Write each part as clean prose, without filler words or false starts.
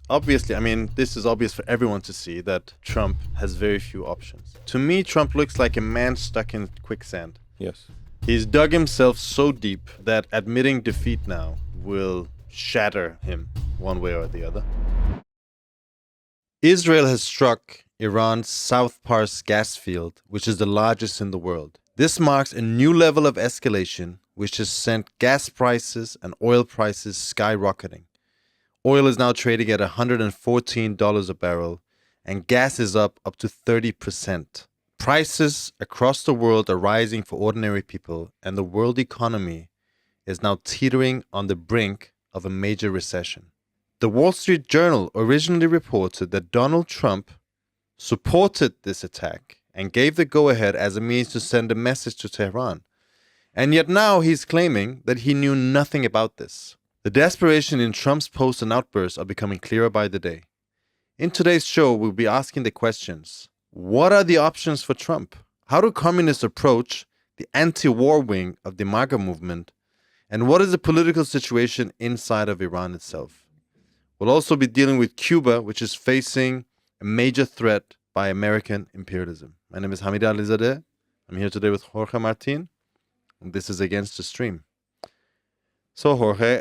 Obviously, I mean, this is obvious for everyone to see that Trump has very few options. To me, Trump looks like a man stuck in quicksand. Yes. He's dug himself so deep that admitting defeat now will shatter him one way or the other. Israel has struck Iran's South Pars gas field, which is the largest in the world. This marks a new level of escalation, which has sent gas prices and oil prices skyrocketing. Oil is now trading at $114 a barrel, and gas is up to 30%. Prices across the world are rising for ordinary people, and the world economy is now teetering on the brink of a major recession. The Wall Street Journal originally reported that Donald Trump supported this attack and gave the go-ahead as a means to send a message to Tehran. And yet now he's claiming that he knew nothing about this. The desperation in Trump's posts and outbursts are becoming clearer by the day. In today's show, we'll be asking the questions. What are the options for Trump? How do communists approach the anti-war wing of the MAGA movement? And what is the political situation inside of Iran itself? We'll also be dealing with Cuba, which is facing a major threat by American imperialism. My name is Hamid Alizadeh. I'm here today with Jorge Martín, and this is Against the Stream. So, Jorge,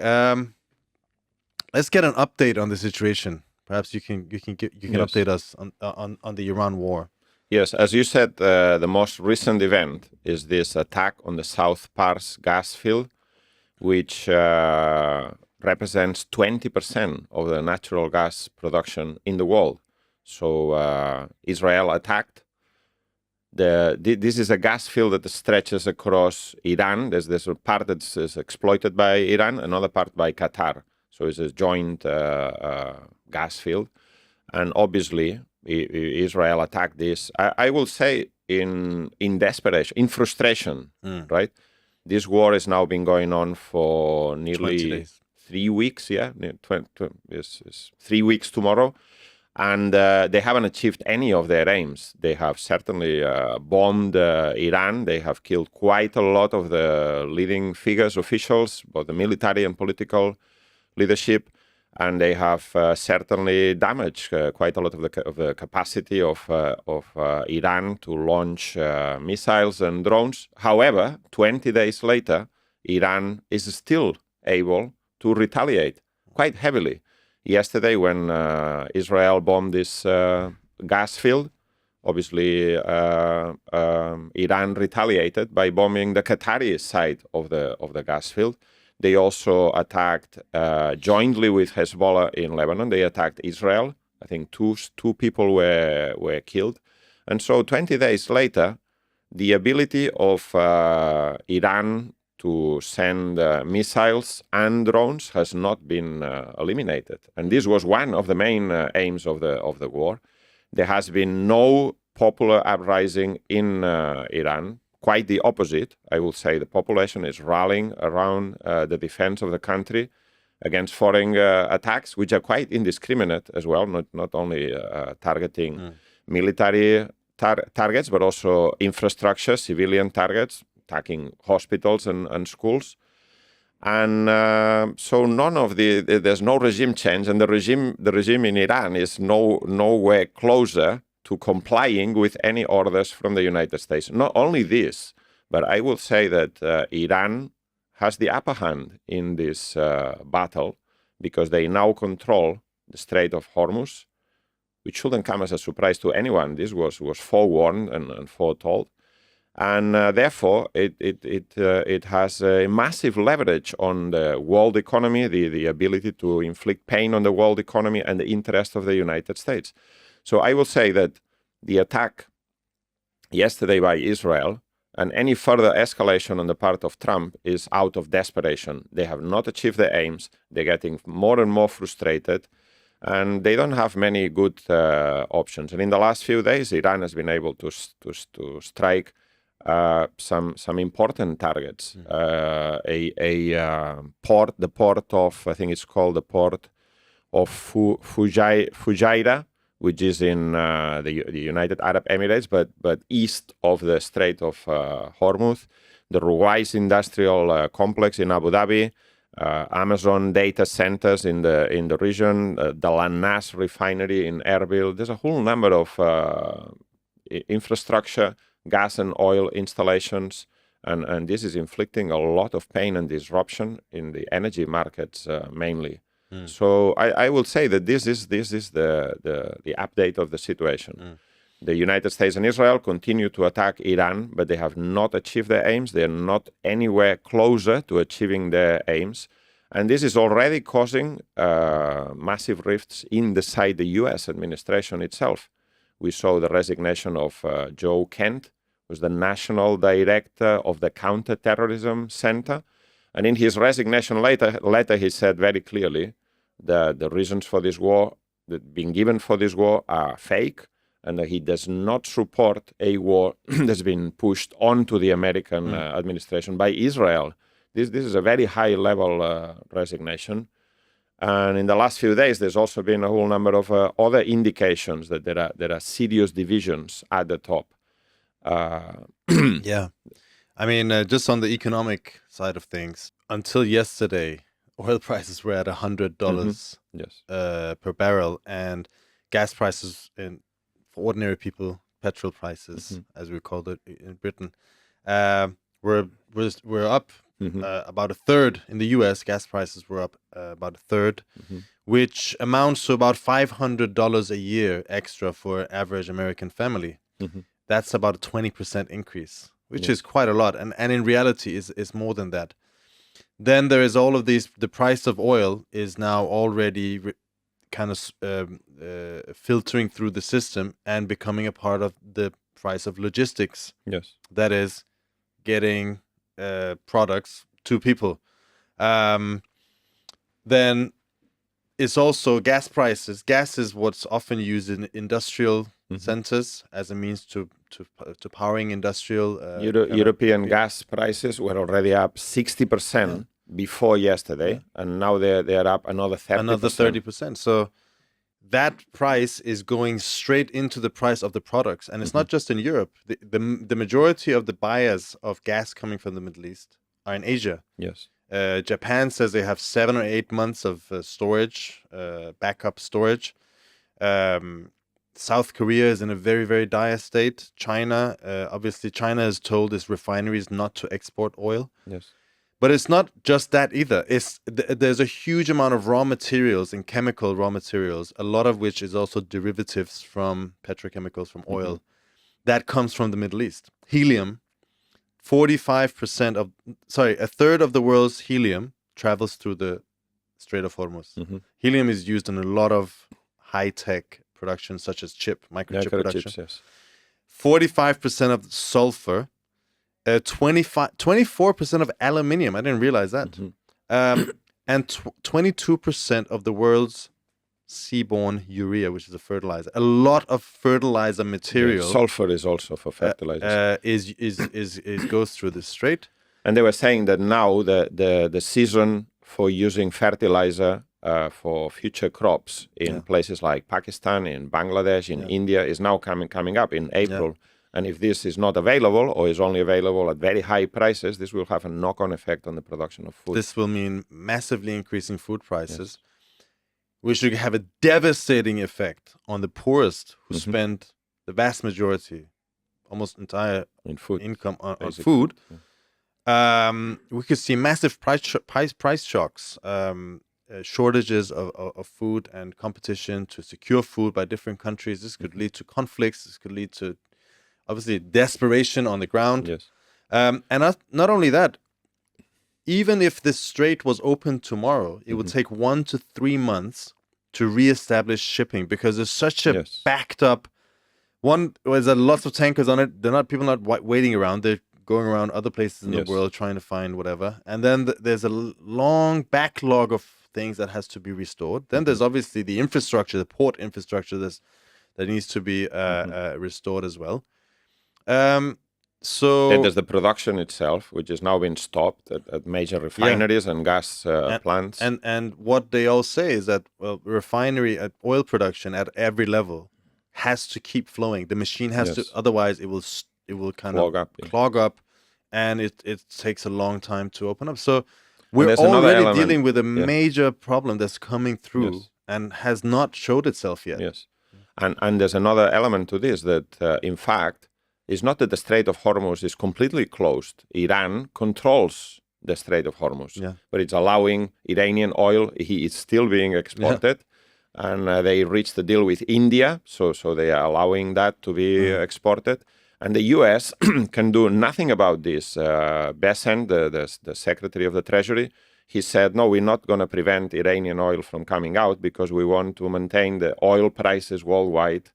let's get an update on the situation. Perhaps you can Yes. update us on the Iran war. Yes, as you said, the most recent event is this attack on the South Pars gas field, which represents 20% of the natural gas production in the world. So Israel attacked. This is a gas field that stretches across Iran. There's a part that is exploited by Iran, another part by Qatar. So it's a joint gas field. And obviously, Israel attacked this, I will say, in desperation, in frustration, right? This war has now been going on for nearly 3 weeks, it's 3 weeks tomorrow. And they haven't achieved any of their aims. They have certainly bombed Iran. They have killed quite a lot of the leading figures, officials, both the military and political leadership. And they have certainly damaged quite a lot of the capacity of Iran to launch missiles and drones. However, 20 days later, Iran is still able to retaliate quite heavily. Yesterday, when Israel bombed this gas field, obviously Iran retaliated by bombing the Qatari side of the gas field. They also attacked jointly with Hezbollah in Lebanon. They attacked Israel. I think two people were killed. And so 20 days later, the ability of Iran to send missiles and drones has not been eliminated. And this was one of the main aims of the war. There has been no popular uprising in Iran. Quite the opposite. I will say the population is rallying around the defense of the country against foreign attacks, which are quite indiscriminate as well, not only targeting military targets, but also infrastructure, civilian targets, attacking hospitals and schools. And so there's no regime change, and the regime in Iran is nowhere closer to complying with any orders from the United States. Not only this, but I will say that Iran has the upper hand in this battle because they now control the Strait of Hormuz, which shouldn't come as a surprise to anyone. This was forewarned and foretold. And therefore, it has a massive leverage on the world economy, the ability to inflict pain on the world economy and the interest of the United States. So I will say that the attack yesterday by Israel and any further escalation on the part of Trump is out of desperation. They have not achieved their aims. They're getting more and more frustrated, and they don't have many good options. And in the last few days, Iran has been able to strike some important targets. Port, the port of, I think it's called the port of Fujairah, which is in the United Arab Emirates, but east of the Strait of Hormuz, the Ruwais industrial complex in Abu Dhabi, Amazon data centers in the region, the Lannas refinery in Erbil. There's a whole number of infrastructure, gas and oil installations, and this is inflicting a lot of pain and disruption in the energy markets mainly. So I will say that this is the update of the situation. The United States and Israel continue to attack Iran, but they have not achieved their aims. They are not anywhere closer to achieving their aims. And this is already causing massive rifts inside the U.S. administration itself. We saw the resignation of Joe Kent, who's the national director of the Counterterrorism Center. And in his resignation letter, he said very clearly that the reasons for this war, that being given for this war, are fake, and that he does not support a war that's been pushed onto the American administration by Israel. This is a very high-level resignation. And in the last few days, there's also been a whole number of other indications that there are serious divisions at the top. Yeah. I mean, just on the economic side of things, until yesterday, oil prices were at $100 Yes. Per barrel, and gas prices for ordinary people, petrol prices, as we called it in Britain, were up about a third. In the US, gas prices were up about a third, which amounts to about $500 a year extra for an average American family. That's about a 20% increase, which is quite a lot. And in reality is more than that. Then there is all of these, the price of oil is now already kind of filtering through the system and becoming a part of the price of logistics. Yes. That is getting products to people. Then it's also gas prices. Gas is what's often used in industrial centers as a means to powering industrial. European gas prices were already up 60% before yesterday, and now they're up another 30%. Another 30%. So that price is going straight into the price of the products, and it's not just in Europe. The majority of the buyers of gas coming from the Middle East are in Asia. Yes. Japan says they have 7 or 8 months of storage, backup storage. South Korea is in a very, very dire state. China, obviously, China has told its refineries not to export oil. Yes. But it's not just that either. There's a huge amount of raw materials and chemical raw materials, a lot of which is also derivatives from petrochemicals, from oil, that comes from the Middle East. Helium, a third of the world's helium travels through the Strait of Hormuz. Helium is used in a lot of high-tech production, such as microchip production. Yes. 45% of sulfur, 24% of aluminium. I didn't realize that. And 22% of the world's seaborne urea, which is a fertilizer. A lot of fertilizer material. Yeah, sulfur is also for fertilizers. Goes through the strait. And they were saying that now the season for using fertilizer for future crops in places like Pakistan, in Bangladesh, in India is now coming up in April. Yeah. And if this is not available or is only available at very high prices, this will have a knock-on effect on the production of food. This will mean massively increasing food prices, which will have a devastating effect on the poorest who spend the vast majority, almost entire income on food. We could see massive price shocks, shortages of food and competition to secure food by different countries. This could lead to conflicts. This could lead to, obviously, desperation on the ground. Yes. And not only that, even if this strait was open tomorrow, it would take 1 to 3 months to reestablish shipping because there's such a backed up. There's lots of tankers on it. People not waiting around. They're going around other places in the world trying to find whatever. And then there's a long backlog of things that has to be restored. Then there's obviously the infrastructure, the port infrastructure that needs to be restored as well. So then there's the production itself, which has now been stopped at major refineries and gas plants. And what they all say is that refinery oil production at every level has to keep flowing. The machine has to, otherwise it will kind clog of clog up, and it takes a long time to open up. So We're there's another already element. dealing with a major problem that's coming through Yes. and has not showed itself yet. Yes. And there's another element to this that, in fact, it's not that the Strait of Hormuz is completely closed. Iran controls the Strait of Hormuz, but it's allowing Iranian oil. It's still being exported. And they reached a deal with India, so they are allowing that to be exported. And the U.S. can do nothing about this. Bessent, the Secretary of the Treasury, he said, no, we're not going to prevent Iranian oil from coming out because we want to maintain the oil prices worldwide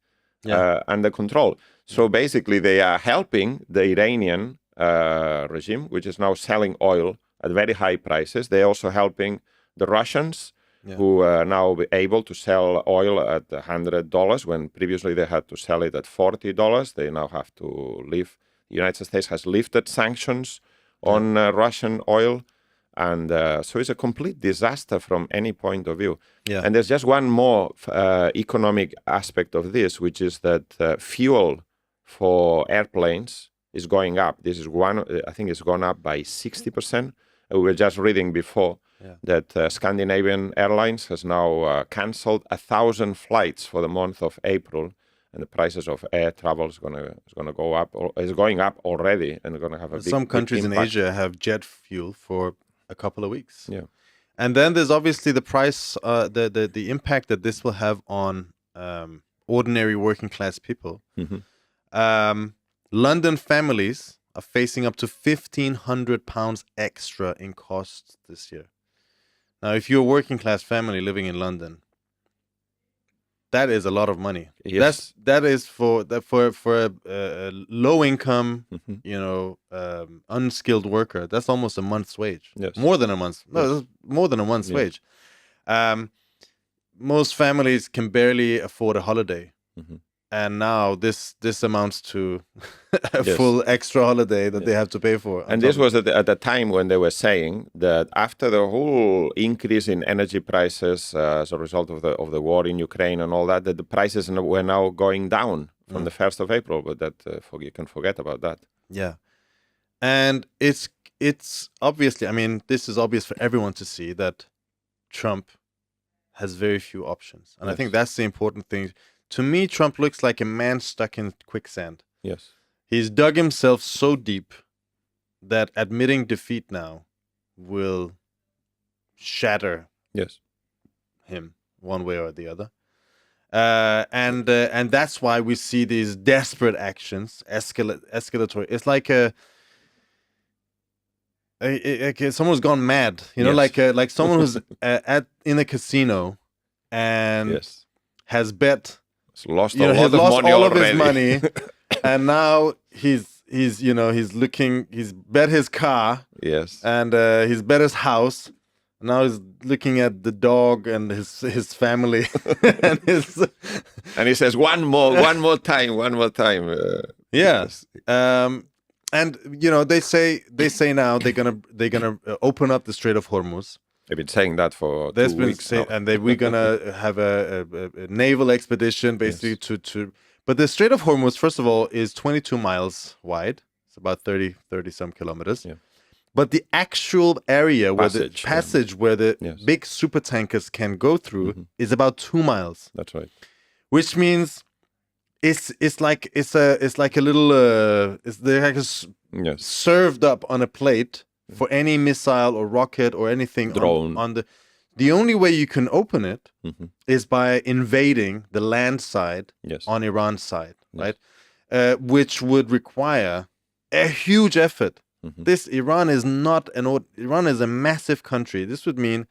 under control. So basically, they are helping the Iranian regime, which is now selling oil at very high prices. They're also helping the Russians, who are now able to sell oil at $100 when previously they had to sell it at $40. They now have to leave. The United States has lifted sanctions on Russian oil. And so it's a complete disaster from any point of view. And there's just one more economic aspect of this, which is that fuel for airplanes is going up. This is one, I think it's gone up by 60%. We were just reading before that Scandinavian Airlines has now canceled 1,000 flights for the month of April, and the prices of air travel is going to go up, or is going up already, and going to have a big Some countries big in impact. Asia have jet fuel for a couple of weeks. And then there's obviously the price, the impact that this will have on ordinary working class people. London families are facing up to £1,500 extra in costs this year. Now, if you're a working class family living in London, that is a lot of money. That is for a low income, unskilled worker. That's almost a month's wage. More than a month's. No, more than a month's wage. Most families can barely afford a holiday. And now this amounts to a full extra holiday that they have to pay for. And this was at the time when they were saying that after the whole increase in energy prices as a result of the war in Ukraine and all that, the prices were now going down from the 1st of April. But that you can forget about that. Yeah. And it's obviously, I mean, this is obvious for everyone to see that Trump has very few options. And I think that's the important thing. To me, Trump looks like a man stuck in quicksand. He's dug himself so deep that admitting defeat now will shatter him one way or the other. And that's why we see these desperate actions, escalatory. It's like someone's gone mad, like someone who's in a casino and has bet. Lost all of his money, and now he's bet his car, and he's bet his house. Now he's looking at the dog and his family, and he says one more time. Yes, and they say now they're gonna open up the Strait of Hormuz. They've been saying that for 2 weeks now. And we're gonna have a naval expedition basically to. But the Strait of Hormuz, first of all, is 22 miles wide. It's about 30 some kilometers. But the actual area where the passage where the big super tankers can go through is about 2 miles. That's right. Which means it's like a little served up on a plate. For any missile or rocket or anything drone on the only way you can open it is by invading the land side on Iran's side, right? Which would require a huge effort. Iran is Iran is a massive country. This would mean,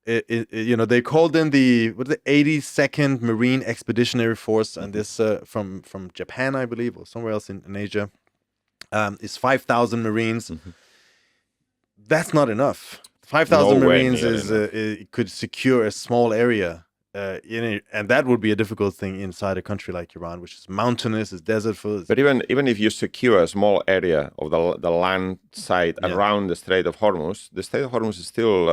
they called in the 82nd Marine Expeditionary Force, and this from Japan, I believe, or somewhere else in Asia, is 5,000 Marines. That's not enough. 5,000 Marines could secure a small area, and that would be a difficult thing inside a country like Iran, which is mountainous, is desert full. But even if you secure a small area of the land side around the Strait of Hormuz, the Strait of Hormuz is still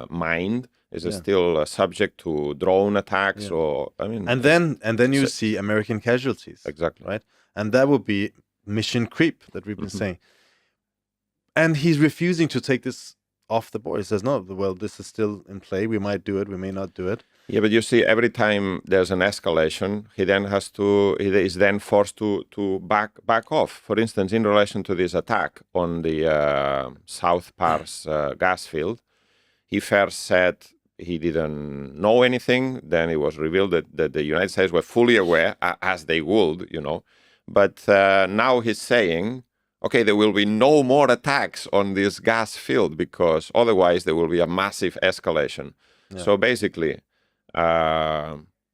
mined. Is still subject to drone attacks, or and then you see American casualties. Exactly right, and that would be mission creep that we've been saying. And he's refusing to take this off the board. He says, no, well, this is still in play. We might do it. We may not do it. Yeah, but you see, every time there's an escalation, he is then forced to back off. For instance, in relation to this attack on the South Pars gas field, he first said he didn't know anything. Then it was revealed that the United States were fully aware, as they would, But now he's saying, okay, there will be no more attacks on this gas field because otherwise there will be a massive escalation. Yeah. So basically,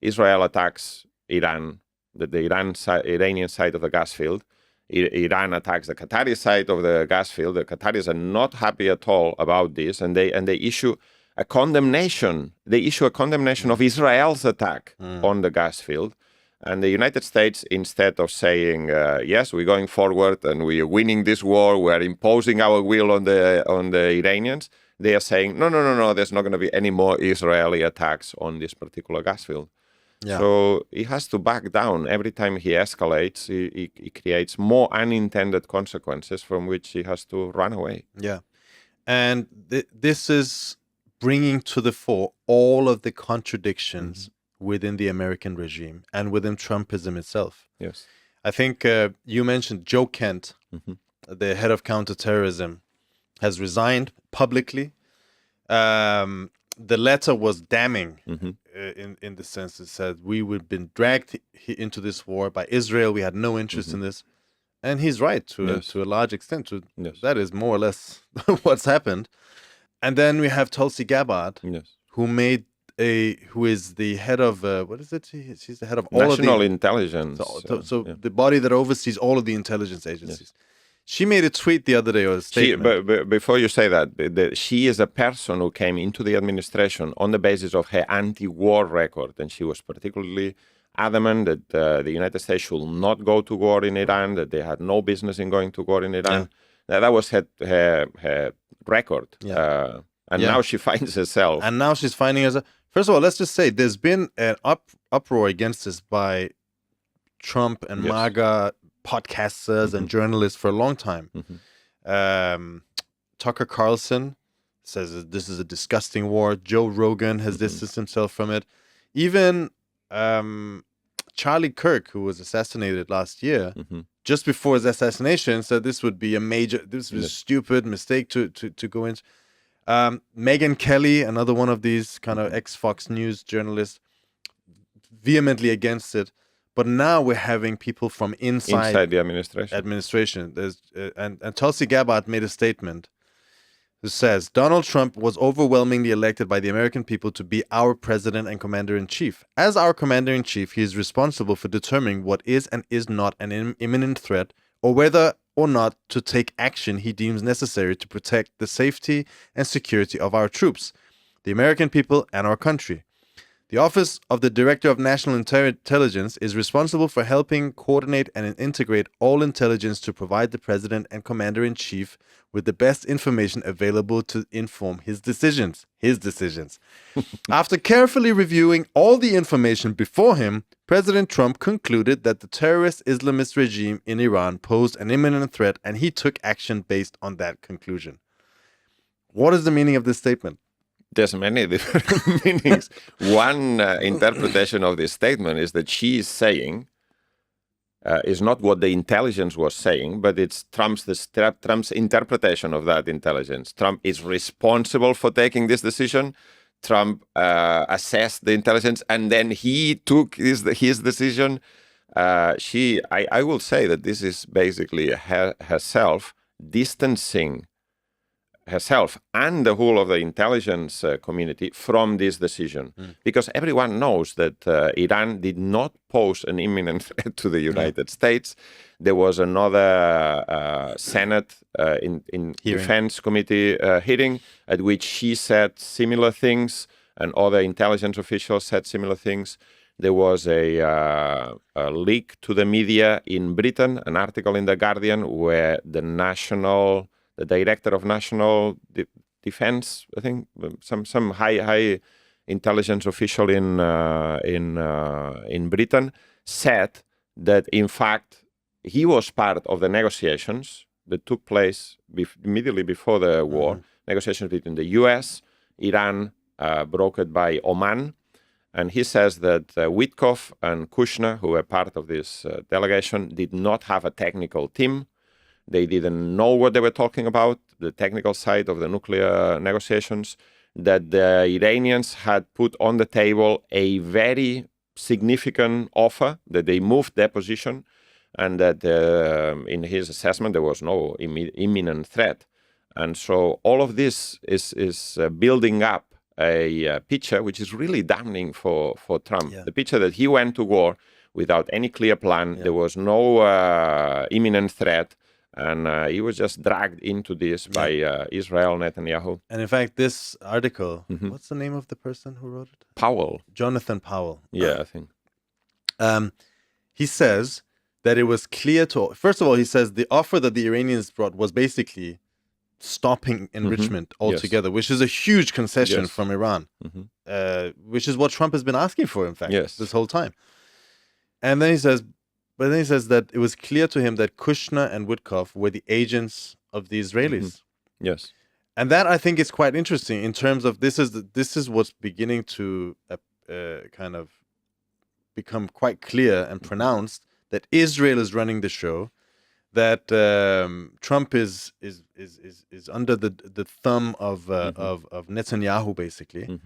Israel attacks Iran, the Iranian side of the gas field. Iran attacks the Qatari side of the gas field. The Qataris are not happy at all about this, and they issue a condemnation. They issue a condemnation of Israel's attack on the gas field. And the United States, instead of saying, yes, we're going forward and we are winning this war, we're imposing our will on the Iranians, they are saying, no, there's not going to be any more Israeli attacks on this particular gas field. Yeah. So he has to back down. Every time he escalates, he creates more unintended consequences from which he has to run away. Yeah. And this is bringing to the fore all of the contradictions within the American regime and within Trumpism itself. Yes. I think you mentioned Joe Kent, the head of counterterrorism, has resigned publicly. The letter was damning in the sense it said we would been dragged into this war by Israel. We had no interest in this. And he's right to a large extent. That is more or less what's happened. And then we have Tulsi Gabbard, who is the head of, what is it? She's the head of all National Intelligence. So the body that oversees all of the intelligence agencies. Yes. She made a tweet the other day or a statement. But before you say that, she is a person who came into the administration on the basis of her anti-war record. And she was particularly adamant that the United States should not go to war in Iran, that they had no business in going to war in Iran. Yeah. That was her record. Yeah. Now she finds herself. And now she's finding herself. First of all, let's just say there's been an uproar against this by Trump and MAGA podcasters and journalists for a long time. Tucker Carlson says this is a disgusting war. Joe Rogan has distanced himself from it. Even Charlie Kirk, who was assassinated last year, just before his assassination, said this would be this was a stupid mistake to go into. Megyn Kelly, another one of these kind of ex-Fox News journalists, vehemently against it. But now we're having people from inside the administration. There's and Tulsi Gabbard made a statement who says, Donald Trump was overwhelmingly elected by the American people to be our president and commander-in-chief. As our commander-in-chief, he is responsible for determining what is and is not an imminent threat, or whether or not to take action he deems necessary to protect the safety and security of our troops, the American people, and our country. The Office of the Director of National Intelligence is responsible for helping coordinate and integrate all intelligence to provide the President and Commander-in-Chief with the best information available to inform his decisions. After carefully reviewing all the information before him, President Trump concluded that the terrorist Islamist regime in Iran posed an imminent threat, and he took action based on that conclusion. What is the meaning of this statement? There's many different meanings. One interpretation of this statement is that she is saying, is not what the intelligence was saying, but it's Trump's interpretation of that intelligence. Trump is responsible for taking this decision. Trump assessed the intelligence, and then he took his decision. I will say that this is basically herself distancing herself and the whole of the intelligence community from this decision. Because everyone knows that Iran did not pose an imminent threat to the United States. There was another Senate in Defense Committee hearing at which she said similar things and other intelligence officials said similar things. There was a leak to the media in Britain, an article in The Guardian where the director of national defense, I think, some high intelligence official in Britain said that in fact he was part of the negotiations that took place immediately before the war, negotiations between the U.S., Iran, brokered by Oman. And he says that Witkoff and Kushner, who were part of this delegation, did not have a technical team. They didn't know what they were talking about, the technical side of the nuclear negotiations, that the Iranians had put on the table a very significant offer, that they moved their position, and that in his assessment there was no imminent threat. And so all of this is building up a picture which is really damning for Trump. Yeah. The picture that he went to war without any clear plan, there was no imminent threat, and he was just dragged into this by Israel Netanyahu. And in fact, this article, what's the name of the person who wrote it? Powell. Jonathan Powell. Yeah, I think. He says that it was clear to... First of all, he says the offer that the Iranians brought was basically stopping enrichment altogether, which is a huge concession from Iran, which is what Trump has been asking for, in fact, this whole time. And then he says... But then he says that it was clear to him that Kushner and Witkoff were the agents of the Israelis. Yes. And that, I think, is quite interesting in terms of this is what's beginning to kind of become quite clear and pronounced, that Israel is running the show, that Trump is under the thumb of Netanyahu, basically.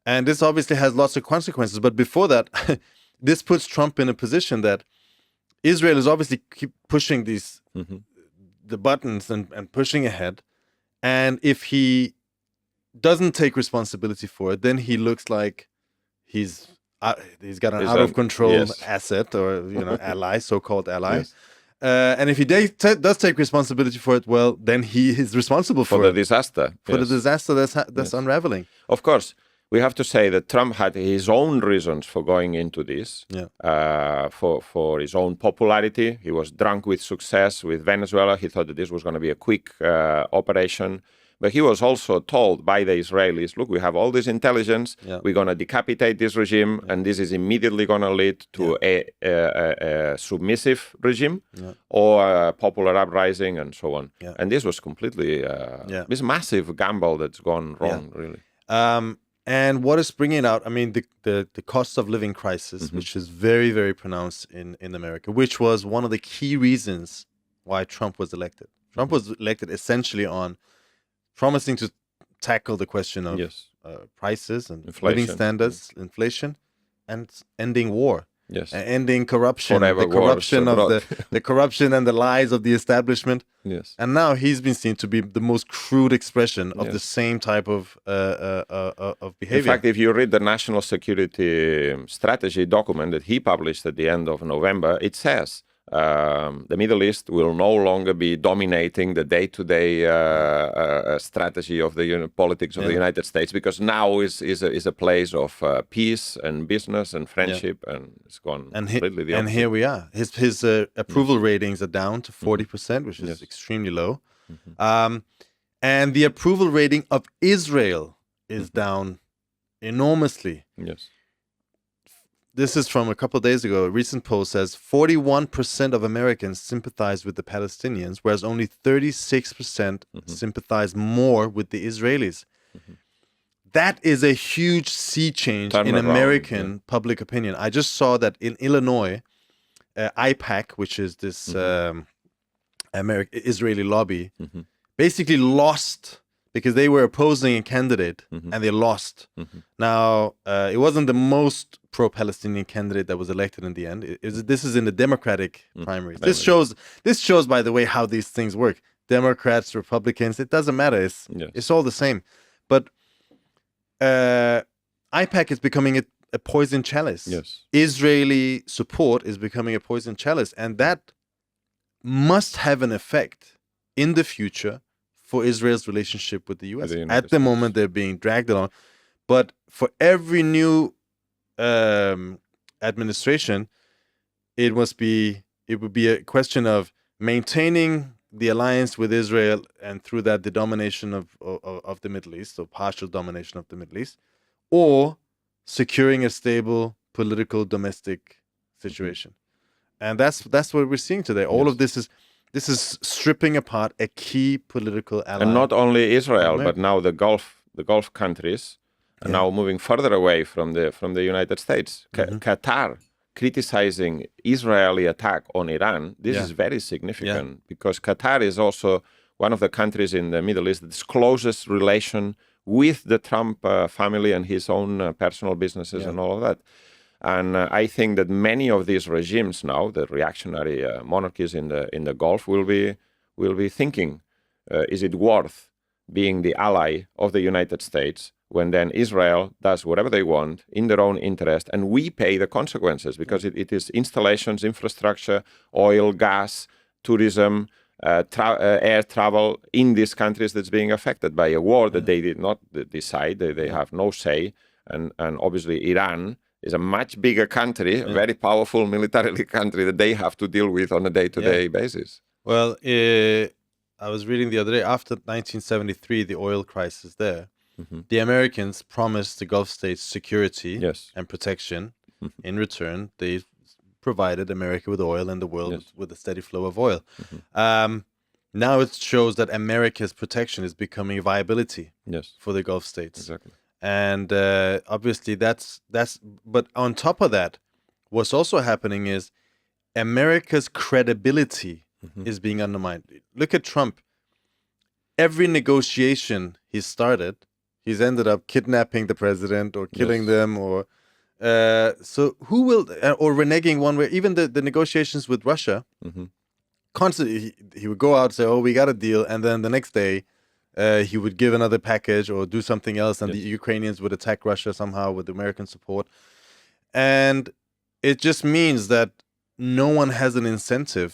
And this obviously has lots of consequences. But before that, this puts Trump in a position that Israel is obviously keep pushing these the buttons and pushing ahead. And if he doesn't take responsibility for it, then he looks like he's got an out of control asset, or ally, so-called ally. Yes. And if he does take responsibility for it, well, then he is responsible for the disaster. For the disaster that's unraveling. Of course. We have to say that Trump had his own reasons for going into this, for his own popularity. He was drunk with success with Venezuela. He thought that this was going to be a quick operation. But he was also told by the Israelis, look, we have all this intelligence. We're going to decapitate this regime, and this is immediately going to lead to a submissive regime or a popular uprising and so on. And this was completely this massive gamble that's gone wrong, really. And what is bringing out, I mean, the cost of living crisis, which is very, very pronounced in America, which was one of the key reasons why Trump was elected. Trump was elected essentially on promising to tackle the question of prices and living standards, inflation, and ending war. Yes, ending corruption, the corruption of the corruption and the lies of the establishment. Yes, and now he's been seen to be the most crude expression of the same type of behavior. In fact, if you read the national security strategy document that he published at the end of November, it says the Middle East will no longer be dominating the day-to-day strategy of the politics of the United States, because now is a place of peace and business and friendship, and it's gone completely the opposite. And here we are. His approval ratings are down to 40%, which is extremely low. And the approval rating of Israel is down enormously. Yes. This is from a couple of days ago. A recent poll says 41% of Americans sympathize with the Palestinians, whereas only 36% sympathize more with the Israelis. That is a huge sea change in American public opinion. I just saw that in Illinois, IPAC, which is this Israeli lobby, basically lost because they were opposing a candidate and they lost. Now, it wasn't the most pro-Palestinian candidate that was elected in the end. This is in the Democratic primaries. This shows, by the way, how these things work. Democrats, Republicans, it doesn't matter. It's all the same. But IPAC is becoming a poison chalice. Yes. Israeli support is becoming a poison chalice. And that must have an effect in the future for Israel's relationship with the U.S. At the moment, they're being dragged along. But for every new administration, it would be a question of maintaining the alliance with Israel, and through that the domination of the Middle East, or partial domination of the Middle East, or securing a stable political domestic situation. And that's what we're seeing today. All of this is, this is stripping apart a key political ally. And not only Israel, America. but now the Gulf countries are now moving further away from the United States. Qatar criticizing Israeli attack on Iran. This is very significant because Qatar is also one of the countries in the Middle East that's closest relation with the Trump family and his own personal businesses and all of that. And I think that many of these regimes now, the reactionary monarchies in the Gulf, will be thinking, is it worth being the ally of the United States when then Israel does whatever they want in their own interest, and we pay the consequences because it is installations, infrastructure, oil, gas, tourism, air travel in these countries that's being affected by a war that they did not decide. They have no say. And obviously Iran is a much bigger country, a very powerful militarily country that they have to deal with on a day-to-day basis. Well, I was reading the other day, after 1973, the oil crisis there, the Americans promised the Gulf states security and protection. In return, they provided America with oil and the world with a steady flow of oil. Now it shows that America's protection is becoming a viability for the Gulf states. Exactly. And obviously that's but on top of that, what's also happening is America's credibility is being undermined. Look at Trump. Every negotiation he started, he's ended up kidnapping the president or killing them, or so who will, or reneging one way. Even the negotiations with Russia, constantly he would go out and say, "Oh, we got a deal," and then the next day he would give another package or do something else, and the Ukrainians would attack Russia somehow with American support. And it just means that no one has an incentive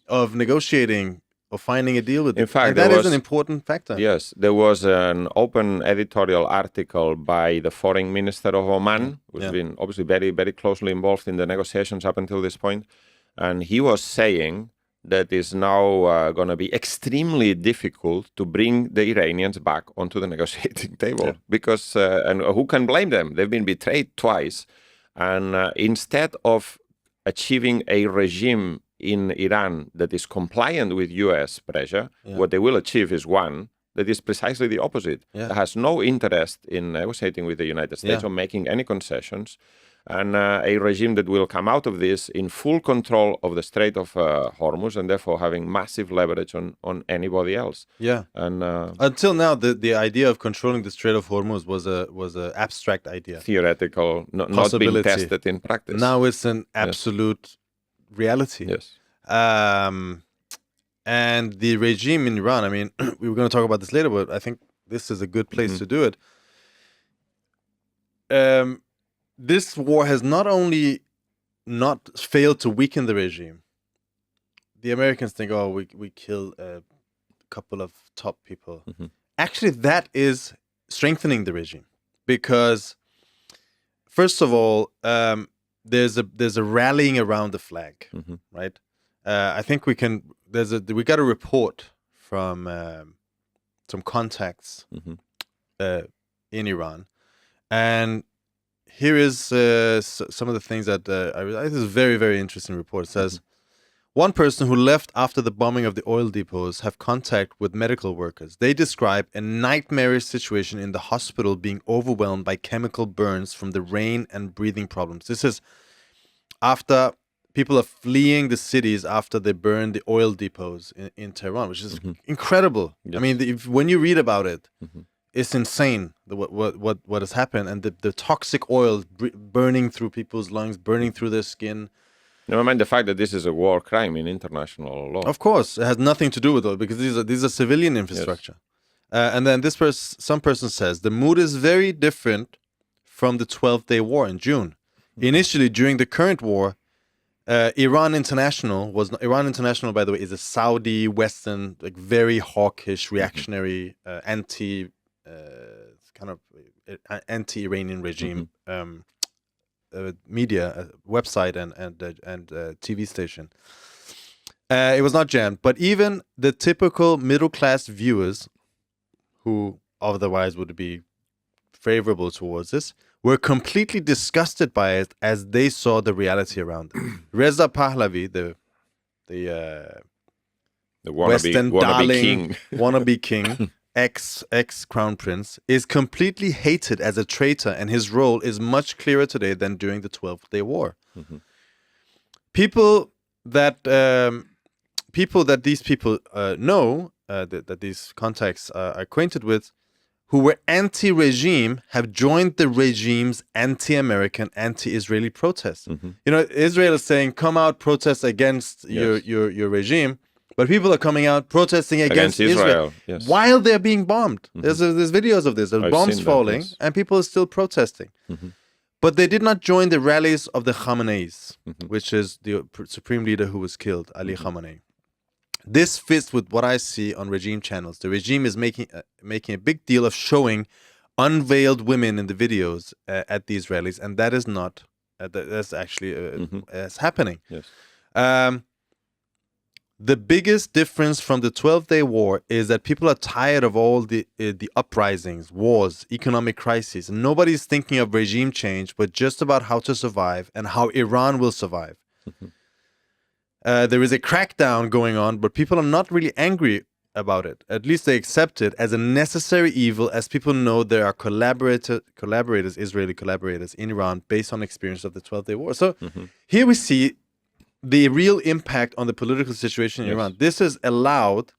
of negotiating or finding a deal with them. In fact, and that is an important factor. Yes, there was an open editorial article by the foreign minister of Oman, who's been obviously very, very closely involved in the negotiations up until this point. And he was saying that it's now going to be extremely difficult to bring the Iranians back onto the negotiating table. Because, and who can blame them? They've been betrayed twice. And instead of achieving a regime in Iran that is compliant with U.S. pressure, what they will achieve is one that is precisely the opposite. That has no interest in negotiating with the United States or making any concessions, and a regime that will come out of this in full control of the Strait of Hormuz and therefore having massive leverage on anybody else. And until now, the idea of controlling the Strait of Hormuz was a abstract idea, theoretical, not being tested in practice. Now it's an absolute reality. And the regime in Iran, I mean, we were going to talk about this later, but I think this is a good place to do it. This war has not only not failed to weaken the regime. The Americans think, oh, we kill a couple of top people. Actually, that is strengthening the regime because, first of all, there's a rallying around the flag, right? I think we got a report from some contacts in Iran, and here is some of the things that I realized. This is a very, very interesting report. It says, one person who left after the bombing of the oil depots have contact with medical workers. They describe a nightmarish situation in the hospital, being overwhelmed by chemical burns from the rain and breathing problems. This is after people are fleeing the cities after they burn the oil depots in Tehran, which is incredible. I mean, when you read about it, it's insane what has happened, and the toxic oil burning through people's lungs, burning through their skin. Never mind the fact that this is a war crime in international law. Of course, it has nothing to do with it because these are civilian infrastructure. And then some person says the mood is very different from the 12th-day war in June. Initially, during the current war, Iran International, by the way, is a Saudi Western, like very hawkish, reactionary, anti-Iranian regime media website and TV station. It was not jammed, but even the typical middle-class viewers, who otherwise would be favorable towards this, were completely disgusted by it as they saw the reality around them. Reza Pahlavi, the The Western wannabe darling, king. wannabe king, ex crown prince, is completely hated as a traitor, and his role is much clearer today than during the 12th-day war. Mhm. People that these people know, that these contacts are acquainted with, who were anti-regime, have joined the regime's anti-American, anti-Israeli protests. Mhm. You know, Israel is saying, "Come out, protest against Yes. your regime," but people are coming out protesting against Israel Yes. while they're being bombed. There's videos of this. There's I've bombs seen that, falling, yes. and people are still protesting. Mhm. But they did not join the rallies of the Khameneis, Mhm. which is the supreme leader who was killed, Ali Khamenei. This fits with what I see on regime channels. The regime is making a big deal of showing unveiled women in the videos at these rallies, and that is not that's actually that's happening. Yes. The biggest difference from the 12th-day war is that people are tired of all the uprisings, wars, economic crises. And nobody's thinking of regime change, but just about how to survive and how Iran will survive. There is a crackdown going on, but people are not really angry about it. At least they accept it as a necessary evil, as people know there are collaborators, Israeli collaborators in Iran based on experience of the 12th-day war. So here we see the real impact on the political situation in Iran. This has allowed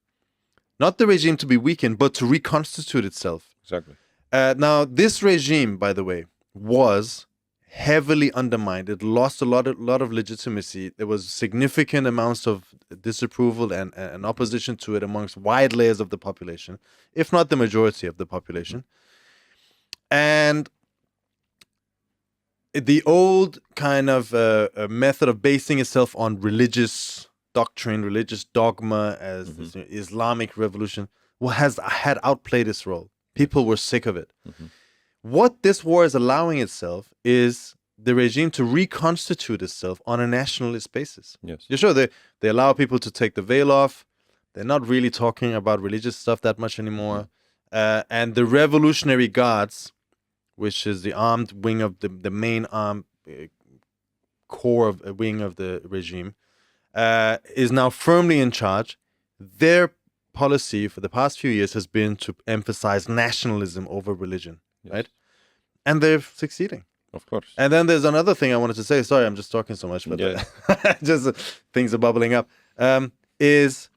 not the regime to be weakened, but to reconstitute itself. Exactly. Now, this regime, by the way, was heavily undermined. It lost a lot of legitimacy. There was significant amounts of disapproval and opposition to it amongst wide layers of the population, if not the majority of the population. And the old kind of method of basing itself on religious doctrine, religious dogma, as this Islamic revolution, had outplayed its role. People were sick of it. What this war is allowing itself is the regime to reconstitute itself on a nationalist basis. Yes. You're sure they allow people to take the veil off. They're not really talking about religious stuff that much anymore. And the Revolutionary Guards, which is the armed wing of the main armed core of wing of the regime, is now firmly in charge. Their policy for the past few years has been to emphasize nationalism over religion, right? And they're succeeding. Of course. And then there's another thing I wanted to say. Sorry, I'm just talking so much, but just things are bubbling up. Is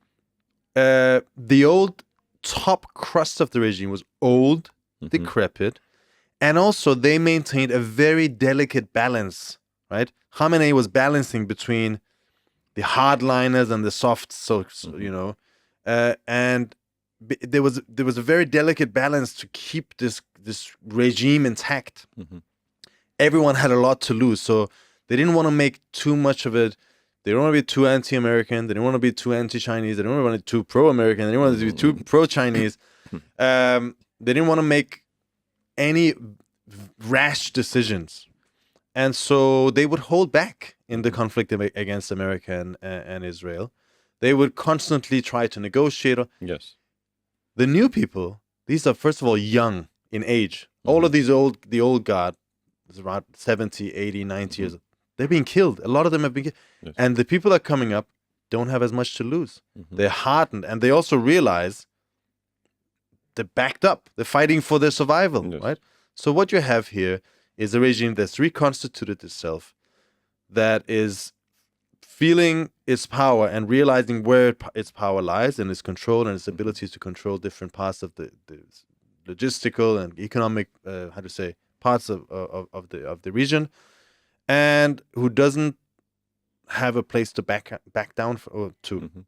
the old top crust of the regime was old, decrepit, and also they maintained a very delicate balance, right? Khamenei was balancing between the hardliners and the soft, and there was a very delicate balance to keep this regime intact. Everyone had a lot to lose, so they didn't want to make too much of it. They didn't want to be too anti-American. They didn't want to be too anti-Chinese. They didn't want to be too pro-American. They didn't want to be too pro-Chinese. They didn't want to make any rash decisions. And so they would hold back in the conflict against America and Israel. They would constantly try to negotiate. Yes. The new people, these are, first of all, young in age. All of the old guard is around 70, 80, 90 years old. They're being killed. A lot of them have been killed. Yes. And the people that are coming up don't have as much to lose. They're hardened. And they also realize they're backed up. They're fighting for their survival, right? So what you have here is a regime that's reconstituted itself, that is feeling its power and realizing where its power lies and its control and its abilities to control different parts of the logistical and economic, parts of the region, and who doesn't have a place to back down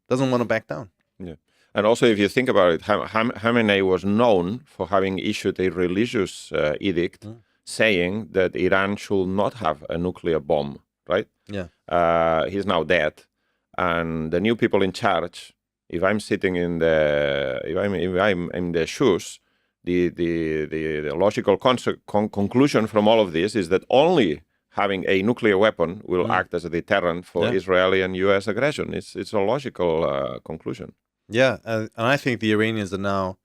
doesn't want to back down. Yeah. And also, if you think about it, Khamenei was known for having issued a religious edict saying that Iran should not have a nuclear bomb, right? Yeah. He's now dead. And the new people in charge, if I'm sitting if I'm in the shoes, the logical conclusion from all of this is that only having a nuclear weapon will act as a deterrent for Israeli and U.S. aggression. It's a logical conclusion. Yeah, and I think the Iranians are now,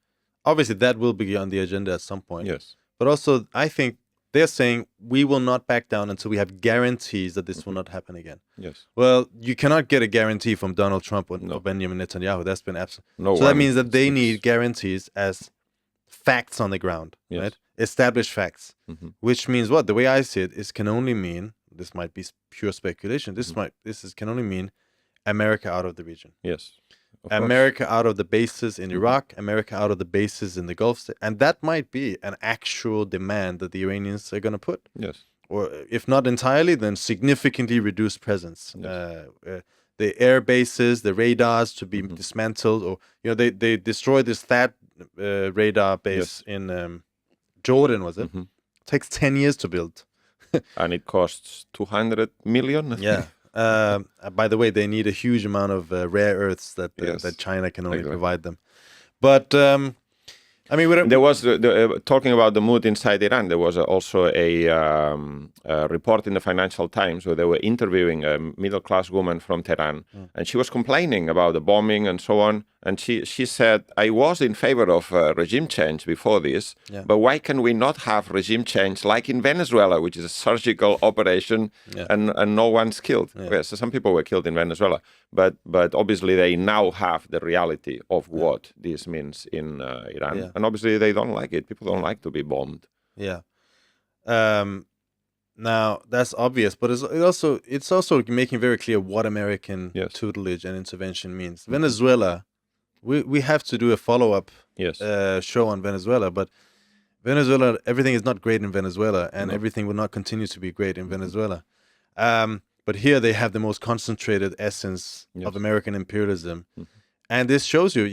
obviously that will be on the agenda at some point. Yes. But also, I think they're saying we will not back down until we have guarantees that this will not happen again. Yes. Well, you cannot get a guarantee from Donald Trump or No. Benjamin Netanyahu. That's been absent. No So that one means that they sticks. need guarantees as facts on the ground, Yes. right? Established facts, which means what? The way I see it is can only mean, this might be pure speculation, can only mean America out of the region. Yes. Of course. America out of the bases in Iraq, America out of the bases in the Gulf State. And that might be an actual demand that the Iranians are going to put. Yes. Or if not entirely, then significantly reduced presence. Yes. The air bases, the radars to be dismantled, or they destroyed this THAAD radar base in Jordan, was it? Takes 10 years to build. And it costs 200 million. Yeah. By the way, they need a huge amount of rare earths that China can only provide them. But I mean, there was talking about the mood inside Iran. There was also a report in the Financial Times where they were interviewing a middle-class woman from Tehran, and she was complaining about the bombing and so on. And she said, "I was in favor of regime change before this, but why can we not have regime change like in Venezuela, which is a surgical operation and no one's killed?" So some people were killed in Venezuela, but obviously they now have the reality of what this means in Iran. And obviously they don't like it. People don't like to be bombed. Yeah. Now that's obvious, but it's also making very clear what American tutelage and intervention means. Venezuela, we have to do a follow-up show on Venezuela, but Venezuela, everything is not great in Venezuela, and everything will not continue to be great in Venezuela. But here they have the most concentrated essence of American imperialism, and this shows you,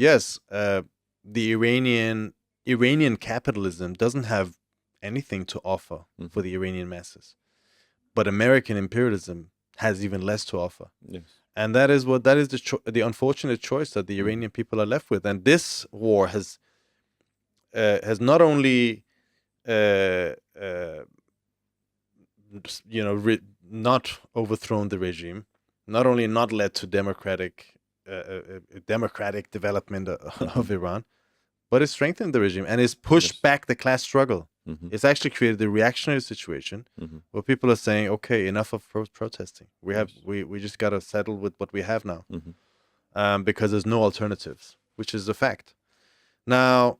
the Iranian capitalism doesn't have anything to offer for the Iranian masses, but American imperialism has even less to offer. Yes. And that is the unfortunate choice that the Iranian people are left with. And this war has not only not overthrown the regime, not only not led to democratic development of Iran, but it's strengthened the regime and it's pushed back the class struggle. It's actually created a reactionary situation where people are saying, "Okay, enough of protesting. We just got to settle with what we have now, because there's no alternatives," which is a fact. Now,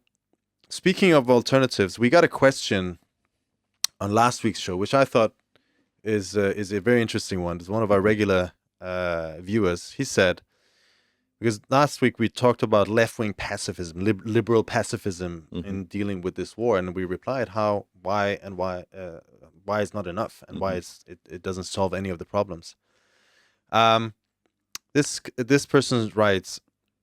speaking of alternatives, we got a question on last week's show, which I thought is a very interesting one. It's one of our regular viewers. He said, because last week we talked about left-wing pacifism, liberal pacifism in dealing with this war, and we replied why it's not enough, and why it doesn't solve any of the problems. This person writes,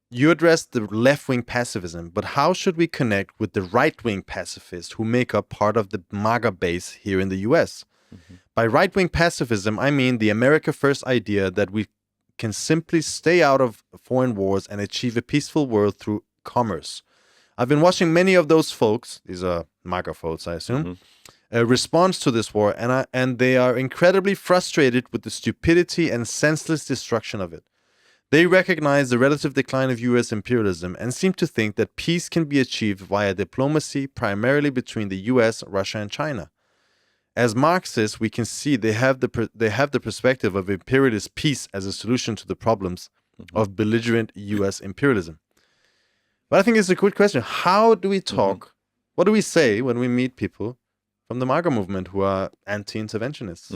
"You addressed the left-wing pacifism, but how should we connect with the right-wing pacifists who make up part of the MAGA base here in the U.S.? By right-wing pacifism, I mean the America First idea that we can simply stay out of foreign wars and achieve a peaceful world through commerce. I've been watching many of those folks, these are MAGA folks, I assume, response to this war, and they are incredibly frustrated with the stupidity and senseless destruction of it. They recognize the relative decline of U.S. imperialism and seem to think that peace can be achieved via diplomacy, primarily between the U.S., Russia, and China. As Marxists, we can see they have the perspective of imperialist peace as a solution to the problems of belligerent U.S. imperialism." But I think it's a good question. How do we talk? What do we say when we meet people from the MAGA movement who are anti-interventionists?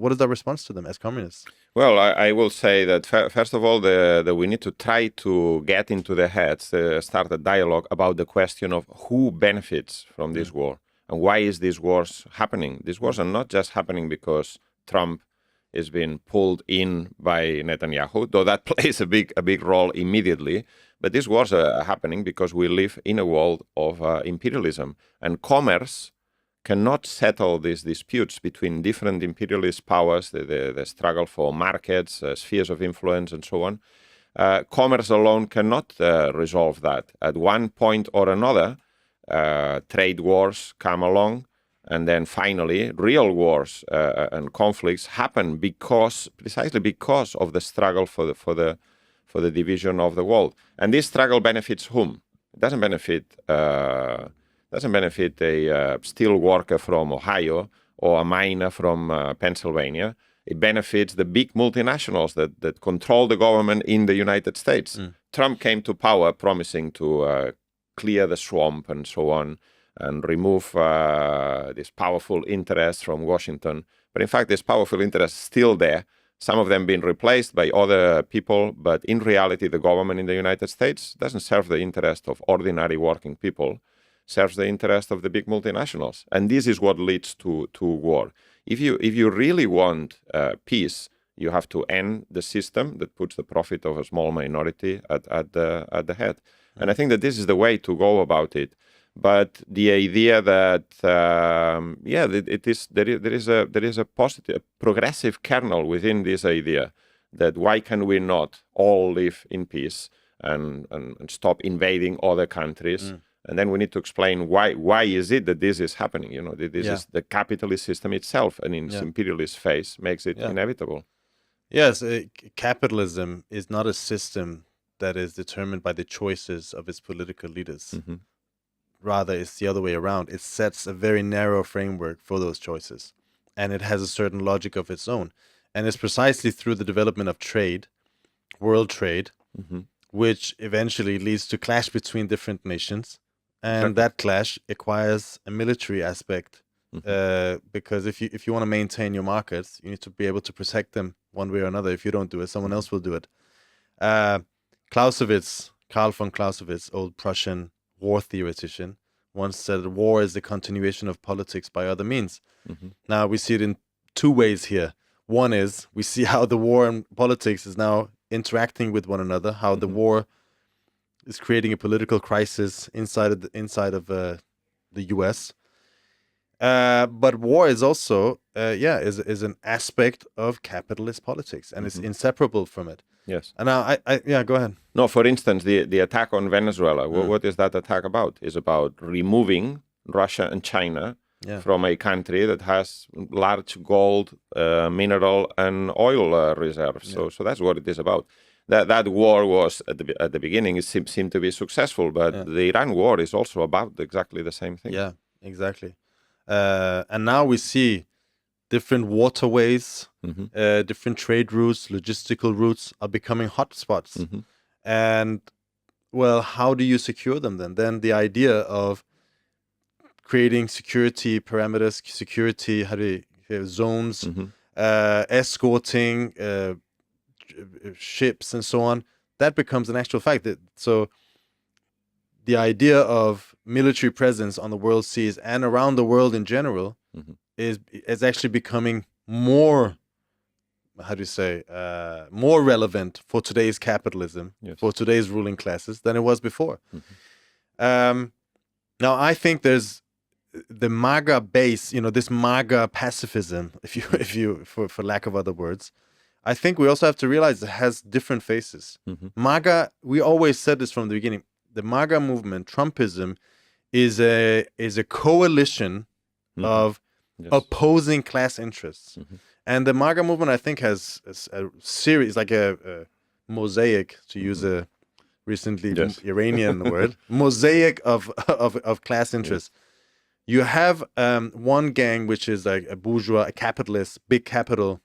What is our response to them as communists? Well, I will say that first of all, we need to try to get into their heads, start a dialogue about the question of who benefits from this war. And why is these wars happening? These wars are not just happening because Trump is being pulled in by Netanyahu, though that plays a big role immediately. But these wars are happening because we live in a world of imperialism. And commerce cannot settle these disputes between different imperialist powers, the struggle for markets, spheres of influence, and so on. Commerce alone cannot resolve that. At one point or another, trade wars come along, and then finally real wars and conflicts happen precisely because of the struggle for the division of the world. And this struggle benefits whom? It doesn't benefit doesn't benefit a steel worker from Ohio or a miner from Pennsylvania. It benefits the big multinationals that control the government in the United States. Trump came to power promising to clear the swamp and so on, and remove this powerful interest from Washington. But in fact, this powerful interest is still there. Some of them being replaced by other people, but in reality, the government in the United States doesn't serve the interest of ordinary working people, serves the interest of the big multinationals. And this is what leads to war. If you really want peace, you have to end the system that puts the profit of a small minority at the head. And I think that this is the way to go about it. But the idea that there is a positive, progressive kernel within this idea that why can we not all live in peace and stop invading other countries? And then we need to explain why is it that this is happening? You know, this is the capitalist system itself, and in its imperialist phase makes it inevitable. Yes, capitalism is not a system that is determined by the choices of its political leaders. Rather, it's the other way around. It sets a very narrow framework for those choices, and it has a certain logic of its own. And it's precisely through the development of trade, world trade, which eventually leads to clash between different nations. And that clash acquires a military aspect, because if you want to maintain your markets, you need to be able to protect them one way or another. If you don't do it, someone else will do it. Karl von Clausewitz, old Prussian war theoretician, once said war is the continuation of politics by other means. Now we see it in two ways here. One is we see how the war and politics is now interacting with one another, how the war is creating a political crisis inside of the U.S. But war is also is an aspect of capitalist politics, and it's inseparable from it. Yes. And now go ahead. No, for instance, the attack on Venezuela, what is that attack about? It's about removing Russia and China from a country that has large gold, mineral, and oil reserves. So that's what it is about. That war was, at the beginning, it seemed to be successful, but the Iran war is also about exactly the same thing. Yeah, exactly. And now we see different waterways, different trade routes, logistical routes are becoming hotspots. And, well, how do you secure them then? Then the idea of creating security parameters, security zones, escorting ships and so on, that becomes an actual fact. So the idea of military presence on the world seas and around the world in general is actually becoming more, more relevant for today's capitalism, for today's ruling classes than it was before. Now, I think there's the MAGA base, this MAGA pacifism, if you for lack of other words. I think we also have to realize it has different faces. MAGA, we always said this from the beginning, the MAGA movement, Trumpism, is a coalition of opposing class interests. And the MAGA movement, I think, has a series, like a mosaic, to use a recently Iranian word, mosaic of class interests. You have one gang, which is like a bourgeois, a capitalist, big capital,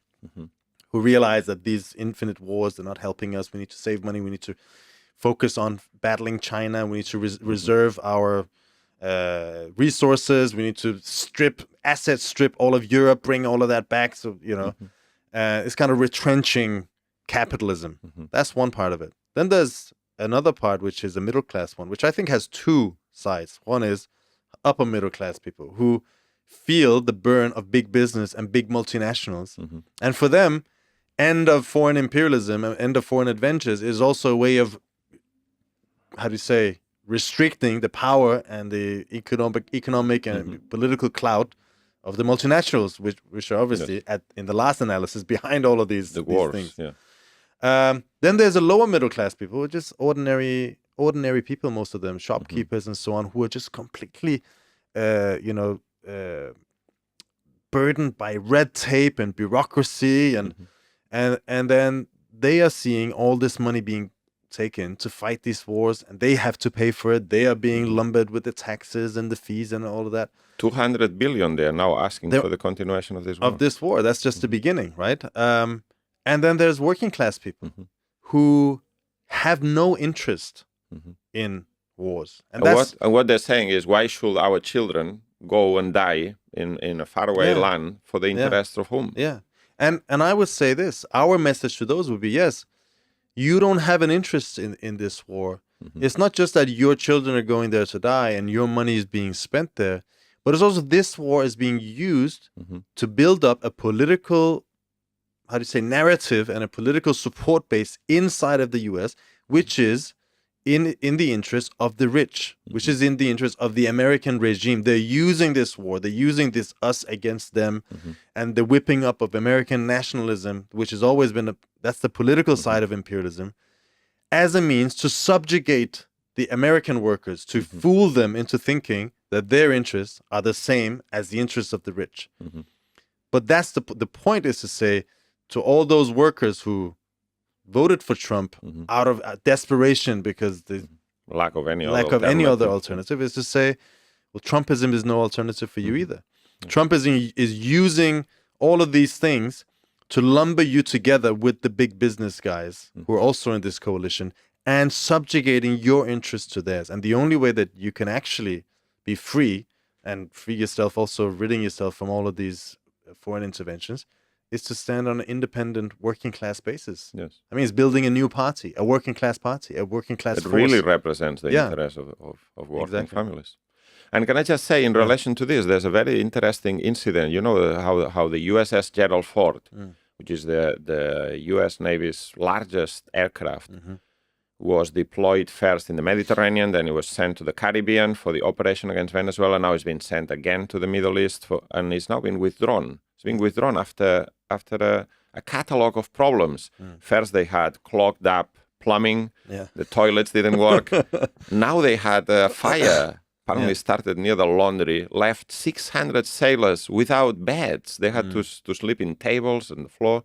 who realize that these infinite wars are not helping us. We need to save money. We need to focus on battling China. We need to reserve our resources. We need to strip all of Europe, bring all of that back. So, it's kind of retrenching capitalism. That's one part of it. Then there's another part, which is a middle class one, which I think has two sides. One is upper middle class people who feel the burn of big business and big multinationals. And for them, end of foreign imperialism and end of foreign adventures is also a way of, restricting the power and the economic and political clout of the multinationals, which are obviously in the last analysis behind all of these wars, things. Then there's a lower middle class people, who are just ordinary people, most of them, shopkeepers and so on, who are just completely, burdened by red tape and bureaucracy, and then they are seeing all this money being taken to fight these wars, and they have to pay for it. They are being lumbered with the taxes and the fees and all of that. 200 billion they are now asking for the continuation of this war. That's just the beginning, right? And then there's working class people who have no interest in wars. And what they're saying is, why should our children go and die in a faraway land for the interests of whom? Yeah. And I would say this, our message to those would be, yes, you don't have an interest in this war. It's not just that your children are going there to die and your money is being spent there, but it's also this war is being used to build up a political, narrative and a political support base inside of the US, which is in the interest of the rich, which is in the interest of the American regime. They're using this war, they're using this us against them, and the whipping up of American nationalism, which has always been that's the political side of imperialism, as a means to subjugate the American workers, to fool them into thinking that their interests are the same as the interests of the rich. But that's the point, is to say to all those workers who voted for Trump out of desperation because the lack of any other alternative, is to say, well, Trumpism is no alternative for you either. Trumpism is using all of these things to lumber you together with the big business guys who are also in this coalition and subjugating your interests to theirs. And the only way that you can actually be free and free yourself, also ridding yourself from all of these foreign interventions, is to stand on an independent working class basis. Yes. I mean, it's building a new party, a working class party, a working class force. It really represents the interest of working families. And can I just say, in relation to this, there's a very interesting incident. You know how the USS Gerald Ford, which is the US Navy's largest aircraft, was deployed first in the Mediterranean, then it was sent to the Caribbean for the operation against Venezuela. Now it's been sent again to the Middle East, and it's now been withdrawn. It's been withdrawn after a catalog of problems. First, they had clogged up plumbing. The toilets didn't work. Now they had a fire. Apparently started near the laundry, left 600 sailors without beds. They had to sleep in tables on the floor.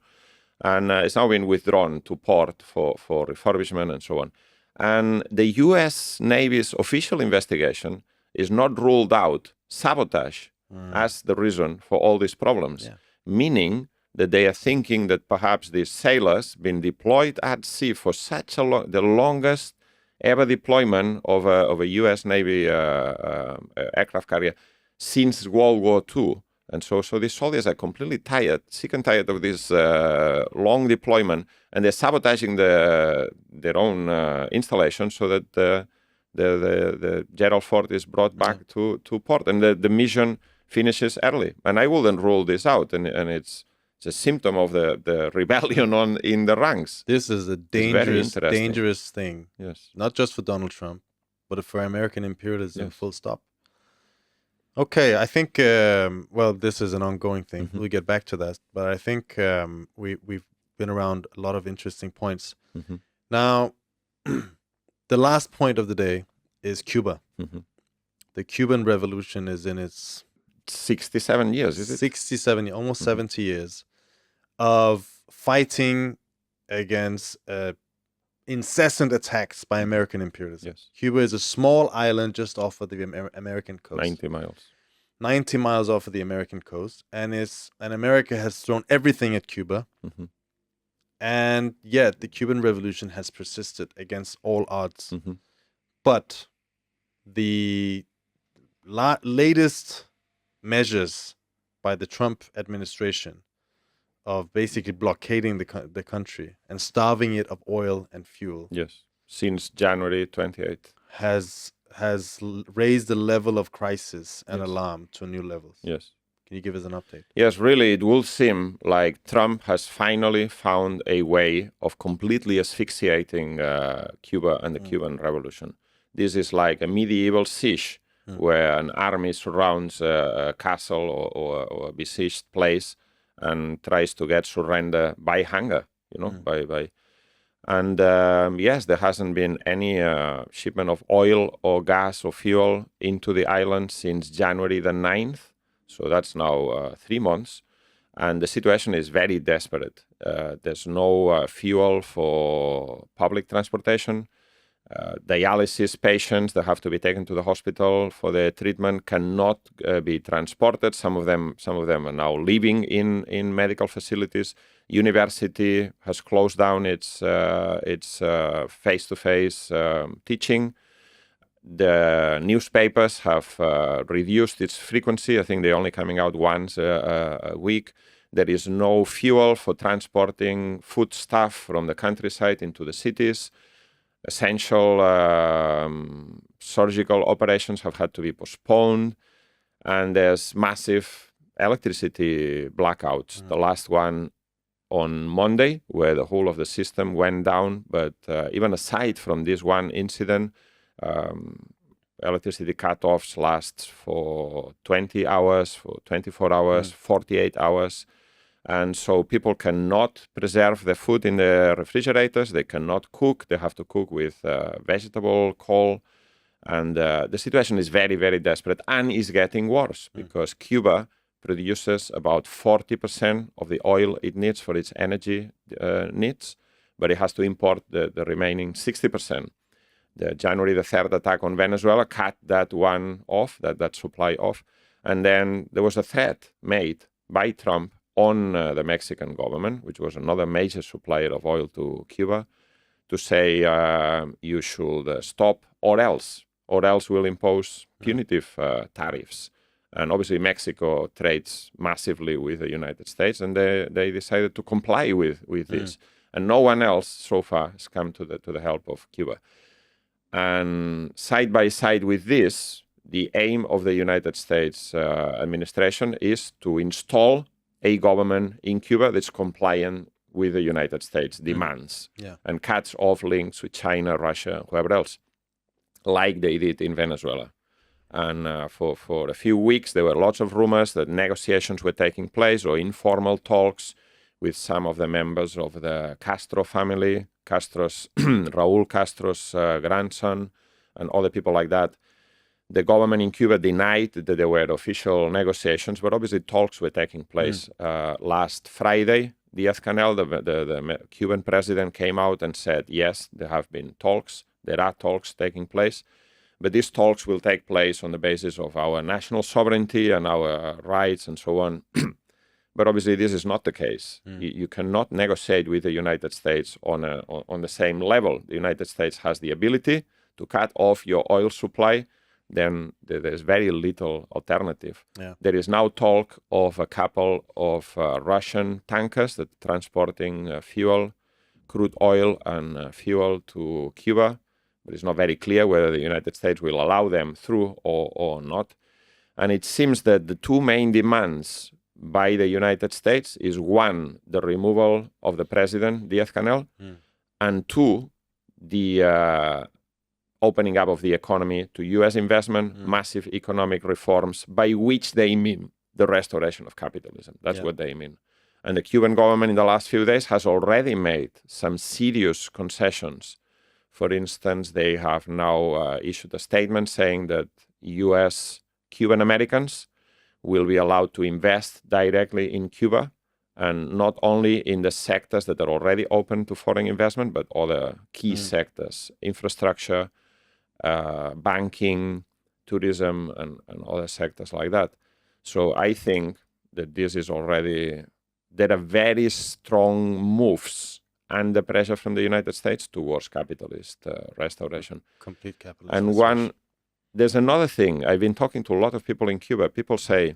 And it's now been withdrawn to port for refurbishment and so on. And the U.S. Navy's official investigation is not ruled out sabotage as the reason for all these problems, meaning that they are thinking that perhaps these sailors been deployed at sea for such the longest ever deployment of a U.S. Navy aircraft carrier since World War II. And so these soldiers are completely tired, sick and tired of this long deployment, and they're sabotaging their own installation so that the Gerald Ford is brought back to port, and the mission finishes early. And I wouldn't rule this out, and it's a symptom of the rebellion in the ranks. This is a dangerous thing. Yes, not just for Donald Trump, but for American imperialism. Full stop. Okay, I think, this is an ongoing thing. We'll get back to that. But I think we've been around a lot of interesting points. Now, the last point of the day is Cuba. The Cuban Revolution is in its 67 years, is it? 67, almost 70 years of fighting against incessant attacks by American imperialism. Yes. Cuba is a small island just off of the American coast. 90 miles. 90 miles off of the American coast. And America has thrown everything at Cuba. And yet the Cuban Revolution has persisted against all odds. But the latest measures by the Trump administration of basically blockading the country and starving it of oil and fuel. Yes, since January 28th. Has raised the level of crisis and alarm to new levels. Yes. Can you give us an update? Yes, really, it will seem like Trump has finally found a way of completely asphyxiating Cuba and the Cuban Revolution. This is like a medieval siege where an army surrounds a castle or a besieged place and tries to get surrender by hunger, And yes, there hasn't been any shipment of oil or gas or fuel into the island since January the 9th. So that's now 3 months. And the situation is very desperate. There's no fuel for public transportation. Dialysis patients that have to be taken to the hospital for their treatment cannot be transported. Some of them are now living in medical facilities. University has closed down its face-to-face teaching. The newspapers have reduced its frequency. I think they're only coming out once a week. There is no fuel for transporting foodstuff from the countryside into the cities. Essential surgical operations have had to be postponed. And there's massive electricity blackouts. The last one on Monday, where the whole of the system went down. But even aside from this one incident, electricity cutoffs last for 20 hours, for 24 hours, 48 hours. And so people cannot preserve the food in the refrigerators. They cannot cook. They have to cook with vegetable coal. And the situation is very, very desperate and is getting worse because Cuba produces about 40% of the oil it needs for its energy needs, but it has to import the remaining 60%. The January the 3rd attack on Venezuela cut that one off, that supply off. And then there was a threat made by Trump on the Mexican government, which was another major supplier of oil to Cuba, to say you should stop or else we'll impose punitive tariffs. And obviously Mexico trades massively with the United States, and they decided to comply with this. And no one else so far has come to the help of Cuba. And side by side with this, the aim of the United States administration is to install a government in Cuba that's compliant with the United States demands and cuts off links with China, Russia, whoever else, like they did in Venezuela. And for a few weeks, there were lots of rumors that negotiations were taking place or informal talks with some of the members of the Castro family, Raúl Castro's grandson, and other people like that. The government in Cuba denied that there were official negotiations, but obviously talks were taking place. Last Friday, Díaz-Canel, the Cuban president, came out and said, yes, there have been talks. There are talks taking place. But these talks will take place on the basis of our national sovereignty and our rights and so on. But obviously, this is not the case. You cannot negotiate with the United States on the same level. The United States has the ability to cut off your oil supply. Then there's very little alternative. There is now talk of a couple of Russian tankers that are transporting fuel, crude oil and fuel to Cuba. But it's not very clear whether the United States will allow them through or not. And it seems that the two main demands by the United States is, one, the removal of the president, Díaz-Canel, and two, the opening up of the economy to U.S. investment, massive economic reforms, by which they mean the restoration of capitalism. That's what they mean. And the Cuban government in the last few days has already made some serious concessions. For instance, they have now issued a statement saying that U.S. Cuban Americans will be allowed to invest directly in Cuba, and not only in the sectors that are already open to foreign investment, but other key sectors, infrastructure, banking, tourism, and other sectors like that. So I think that this is already, there are very strong moves and the pressure from the United States towards capitalist restoration. Complete capitalist And restoration. there's another thing. I've been talking to a lot of people in Cuba. People say,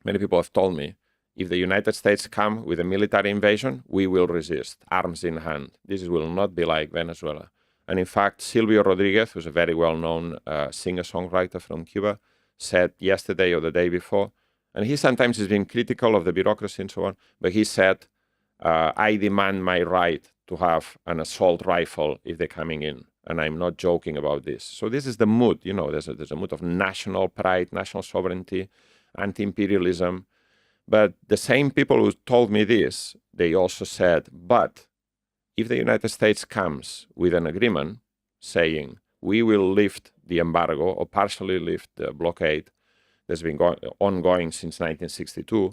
many people have told me, if the United States come with a military invasion, we will resist, arms in hand. This will not be like Venezuela. And in fact, Silvio Rodriguez, who's a very well-known singer-songwriter from Cuba, said yesterday or the day before, and he sometimes has been critical of the bureaucracy and so on, but he said, I demand my right to have an assault rifle if they're coming in. And I'm not joking about this. So this is the mood, you know, there's a mood of national pride, national sovereignty, anti-imperialism. But the same people who told me this, they also said, but if the United States comes with an agreement saying we will lift the embargo or partially lift the blockade that's been ongoing since 1962,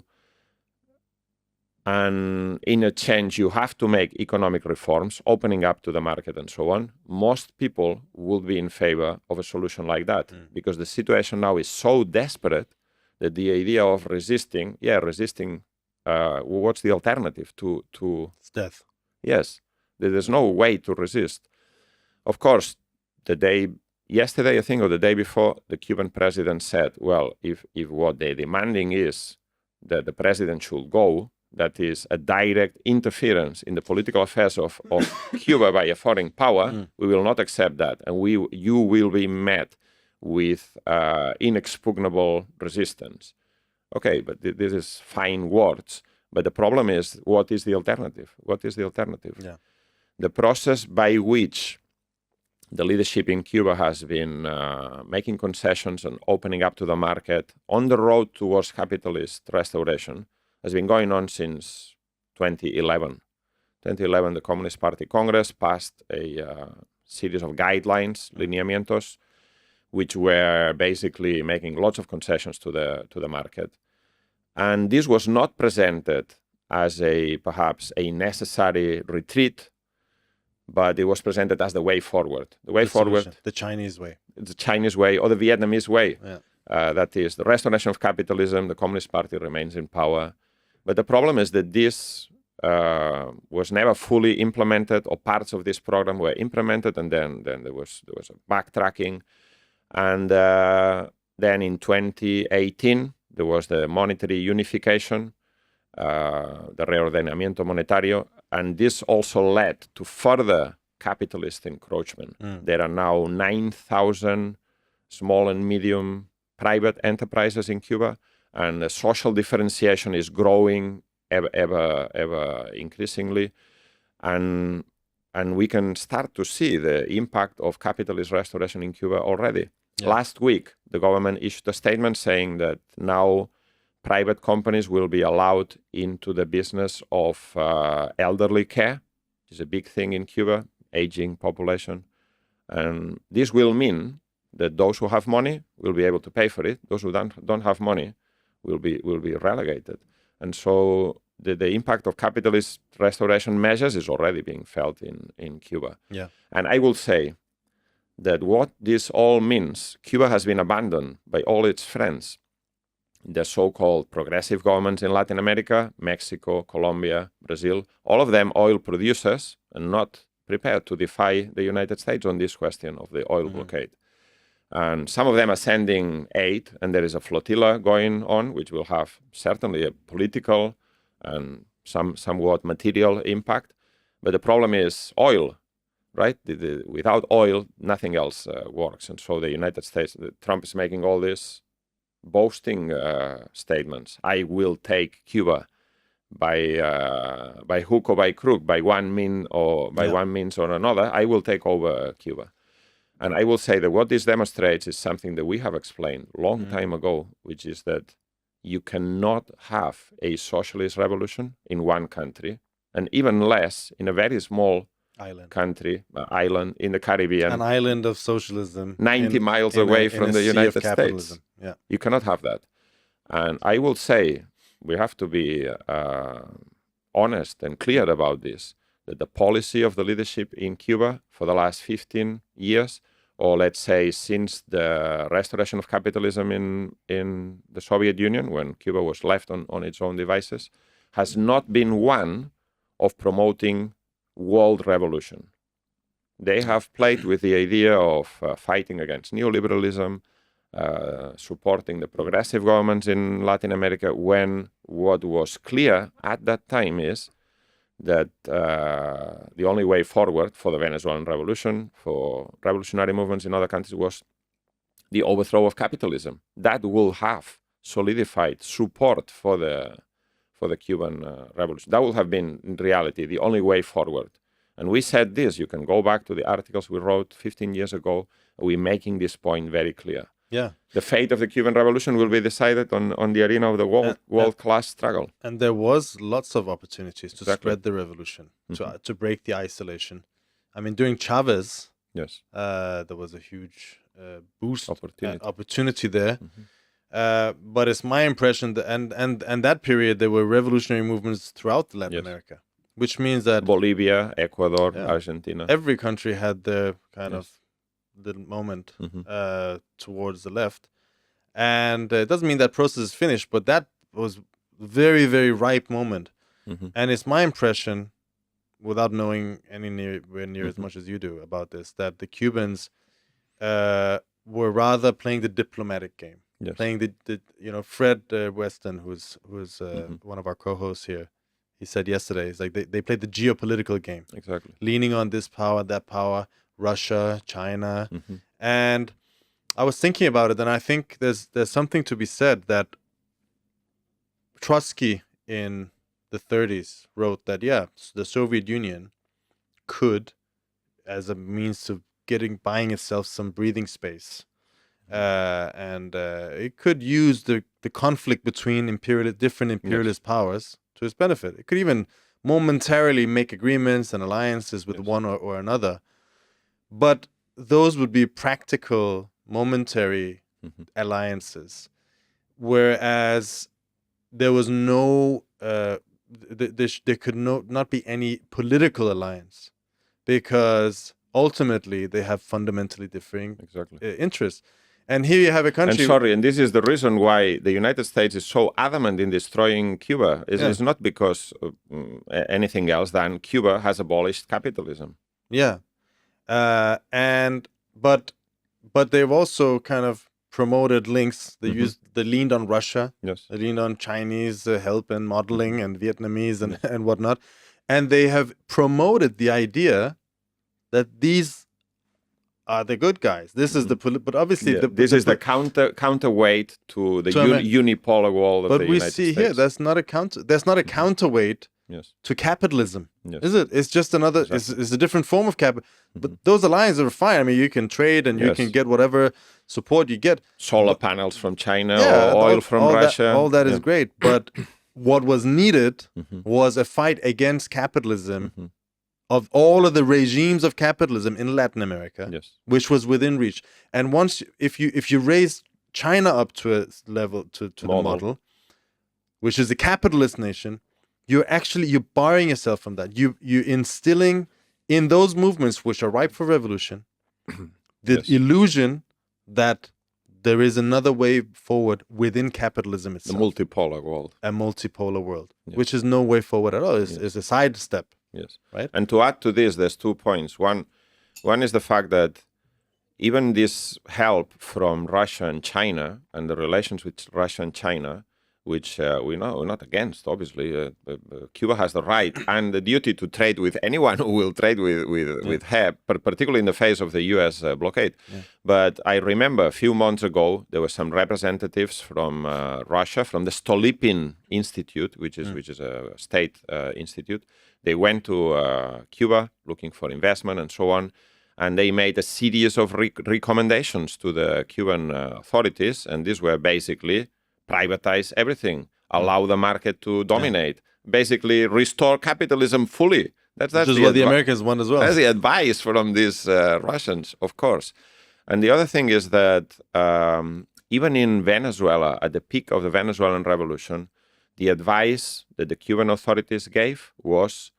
and in exchange you have to make economic reforms, opening up to the market and so on, most people would be in favor of a solution like that, because the situation now is so desperate that the idea of resisting, what's the alternative to It's death. Yes, there's no way to resist. Of course, yesterday, I think, or the day before, the Cuban president said, well, if what they're demanding is that the president should go, that is a direct interference in the political affairs of Cuba by a foreign power, we will not accept that. And you will be met with inexpugnable resistance. Okay, but this is fine words. But the problem is, what is the alternative? What is the alternative? Yeah. The process by which the leadership in Cuba has been making concessions and opening up to the market on the road towards capitalist restoration has been going on since 2011. 2011, the Communist Party Congress passed a series of guidelines, lineamientos, which were basically making lots of concessions to the market. And this was not presented as perhaps a necessary retreat, but it was presented as the way forward. The way forward. Solution. The Chinese way. The Chinese way or the Vietnamese way. Yeah. That is the restoration of capitalism. The Communist Party remains in power. But the problem is that this was never fully implemented, or parts of this program were implemented, and then there was a backtracking. And then in 2018, there was the monetary unification, the reordenamiento monetario, and this also led to further capitalist encroachment. There are now 9,000 small and medium private enterprises in Cuba, and the social differentiation is growing ever increasingly. And we can start to see the impact of capitalist restoration in Cuba already. Yeah. Last week, the government issued a statement saying that now private companies will be allowed into the business of elderly care, which is a big thing in Cuba, aging population. And this will mean that those who have money will be able to pay for it. Those who don't have money will be relegated. And so the impact of capitalist restoration measures is already being felt in Cuba. Yeah. And I will say that what this all means, Cuba has been abandoned by all its friends, the so-called progressive governments in Latin America, Mexico, Colombia, Brazil, all of them oil producers and not prepared to defy the United States on this question of the oil blockade. And some of them are sending aid, and there is a flotilla going on, which will have certainly a political and somewhat material impact. But the problem is oil, right? Without oil, nothing else works. And so the United States, Trump is making all these boasting statements. I will take Cuba by hook or by crook, by one means or another. I will take over Cuba. And I will say that what this demonstrates is something that we have explained a long time ago, which is that you cannot have a socialist revolution in one country, and even less in a very small island in the Caribbean. An island of socialism. 90 miles away from the United States. Yeah. You cannot have that. And I will say, we have to be honest and clear about this, that the policy of the leadership in Cuba for the last 15 years, or let's say since the restoration of capitalism in the Soviet Union, when Cuba was left on its own devices, has not been one of promoting world revolution. They have played with the idea of fighting against neoliberalism, supporting the progressive governments in Latin America, when what was clear at that time is that the only way forward for the Venezuelan revolution, for revolutionary movements in other countries, was the overthrow of capitalism. That will have solidified support for the Cuban revolution. That would have been, in reality, the only way forward. And we said this. You can go back to the articles we wrote 15 years ago. We're making this point very clear. Yeah. The fate of the Cuban Revolution will be decided on the arena of the world-class struggle. And there was lots of opportunities to spread the revolution, to break the isolation. I mean, during Chavez, yes, there was a huge boost opportunity there. But it's my impression that and that period there were revolutionary movements throughout Latin Yes. America, which means that Bolivia, Ecuador, Yeah. Argentina. every country had their kind Yes. of little moment Mhm. towards the left, and it doesn't mean that process is finished, but that was very very ripe moment, Mhm. and it's my impression, without knowing anywhere near as Mhm. much as you do about this, that the Cubans were rather playing the diplomatic game, Yes. playing the Fred Weston, who's Mhm. one of our co-hosts here. He said yesterday, it's like they played the geopolitical game, Exactly. leaning on this power, that power, Russia, China, Mhm. and I was thinking about it, and I think there's something to be said that Trotsky in the 30s wrote that the Soviet Union could, as a means of buying itself some breathing space, and it could use the conflict between different imperialist powers to its benefit. It could even momentarily make agreements and alliances with Yes. one or another, but those would be practical, momentary Mhm. alliances, whereas there was no there could not be any political alliance, because ultimately they have fundamentally differing Exactly. interests. And here you have a And country. sorry, and this is the reason why the United States is so adamant in destroying Cuba. It's not because of anything else than Cuba has abolished capitalism. Yeah, and but they've also kind of promoted links. They leaned on Russia. Yes. They leaned on Chinese help and modeling and Vietnamese and whatnot, and they have promoted the idea that these are the good guys. This is the but obviously This is the counterweight to the unipolar world of but the we United see States. here there's not a counterweight Yes. to capitalism. Yes. Is it? It's just another. Exactly. It's a different form of capital. But those alliances are fine. I mean, you can trade and you can get whatever support you get. Solar panels from China Yeah, or oil from Russia. All that is great. But what was needed was a fight against capitalism of all of the regimes of capitalism in Latin America, Yes. which was within reach. And once, if you raise China up to a level to the model, which is a capitalist nation, you're barring yourself from that. You're instilling in those movements which are ripe for revolution the illusion that there is another way forward within capitalism itself. The multipolar world. A multipolar world, which is no way forward at all. It's a sidestep. Yes. Right. And to add to this, there's 2 points. One is the fact that even this help from Russia and China and the relations with Russia and China, which we're not against, obviously. Cuba has the right and the duty to trade with anyone who will trade with her, particularly in the face of the U.S. Blockade. Yeah. But I remember a few months ago, there were some representatives from Russia, from the Stolypin Institute, which is a state institute. They went to Cuba looking for investment and so on. And they made a series of recommendations to the Cuban authorities. And these were basically privatize everything, allow the market to dominate, basically restore capitalism fully. That's what the Americans want as well. That's the advice from these Russians, of course. And the other thing is that even in Venezuela, at the peak of the Venezuelan revolution, the advice that the Cuban authorities gave was,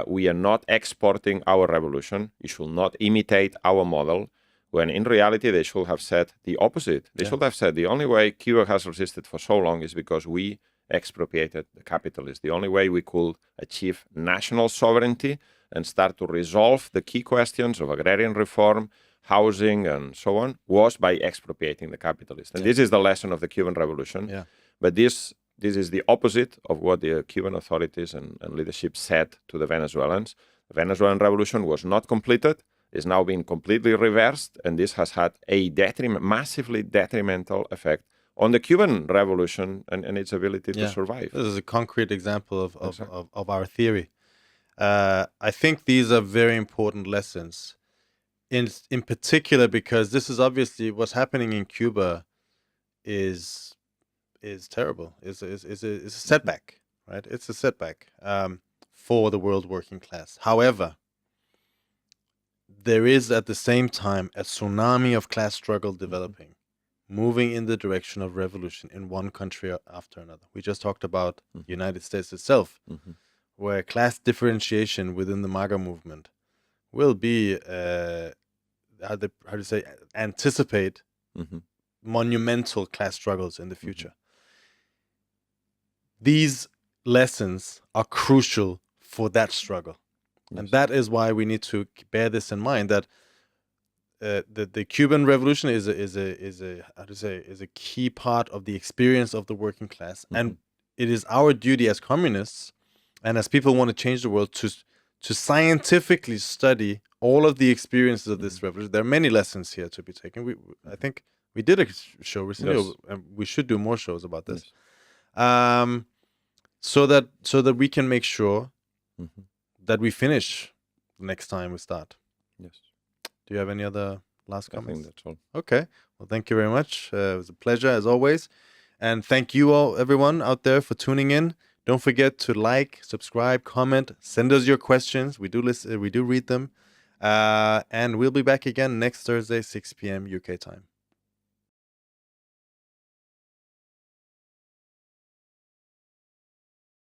we are not exporting our revolution. You should not imitate our model. When in reality, they should have said the opposite. They should have said the only way Cuba has resisted for so long is because we expropriated the capitalists. The only way we could achieve national sovereignty and start to resolve the key questions of agrarian reform, housing, and so on was by expropriating the capitalists. And this is the lesson of the Cuban Revolution. Yeah. But this is the opposite of what the Cuban authorities and leadership said to the Venezuelans. The Venezuelan Revolution was not completed, is now being completely reversed, and this has had a massively detrimental effect on the Cuban Revolution and its ability to survive. This is a concrete example of our theory. I think these are very important lessons, in particular because this is obviously what's happening in Cuba is terrible. It's a setback, right? It's a setback for the world working class. However, there is at the same time a tsunami of class struggle developing, moving in the direction of revolution in one country after another. We just talked about the United States itself, where class differentiation within the MAGA movement will be, how do you say, anticipate monumental class struggles in the future. These lessons are crucial for that struggle. Yes. And that is why we need to bear this in mind, that the Cuban Revolution is a key part of the experience of the working class, and it is our duty as communists and as people who want to change the world to scientifically study all of the experiences of this revolution. There are many lessons here to be taken. I think we did a show recently, yes, and we should do more shows about this, yes, so that we can make sure that we finish next time we start. Yes. Do you have any other last comments? I think that's all. Okay. Well, thank you very much. It was a pleasure as always. And thank you all, everyone out there, for tuning in. Don't forget to like, subscribe, comment, send us your questions. We do listen, we do read them. And we'll be back again next Thursday, 6 p.m. UK time.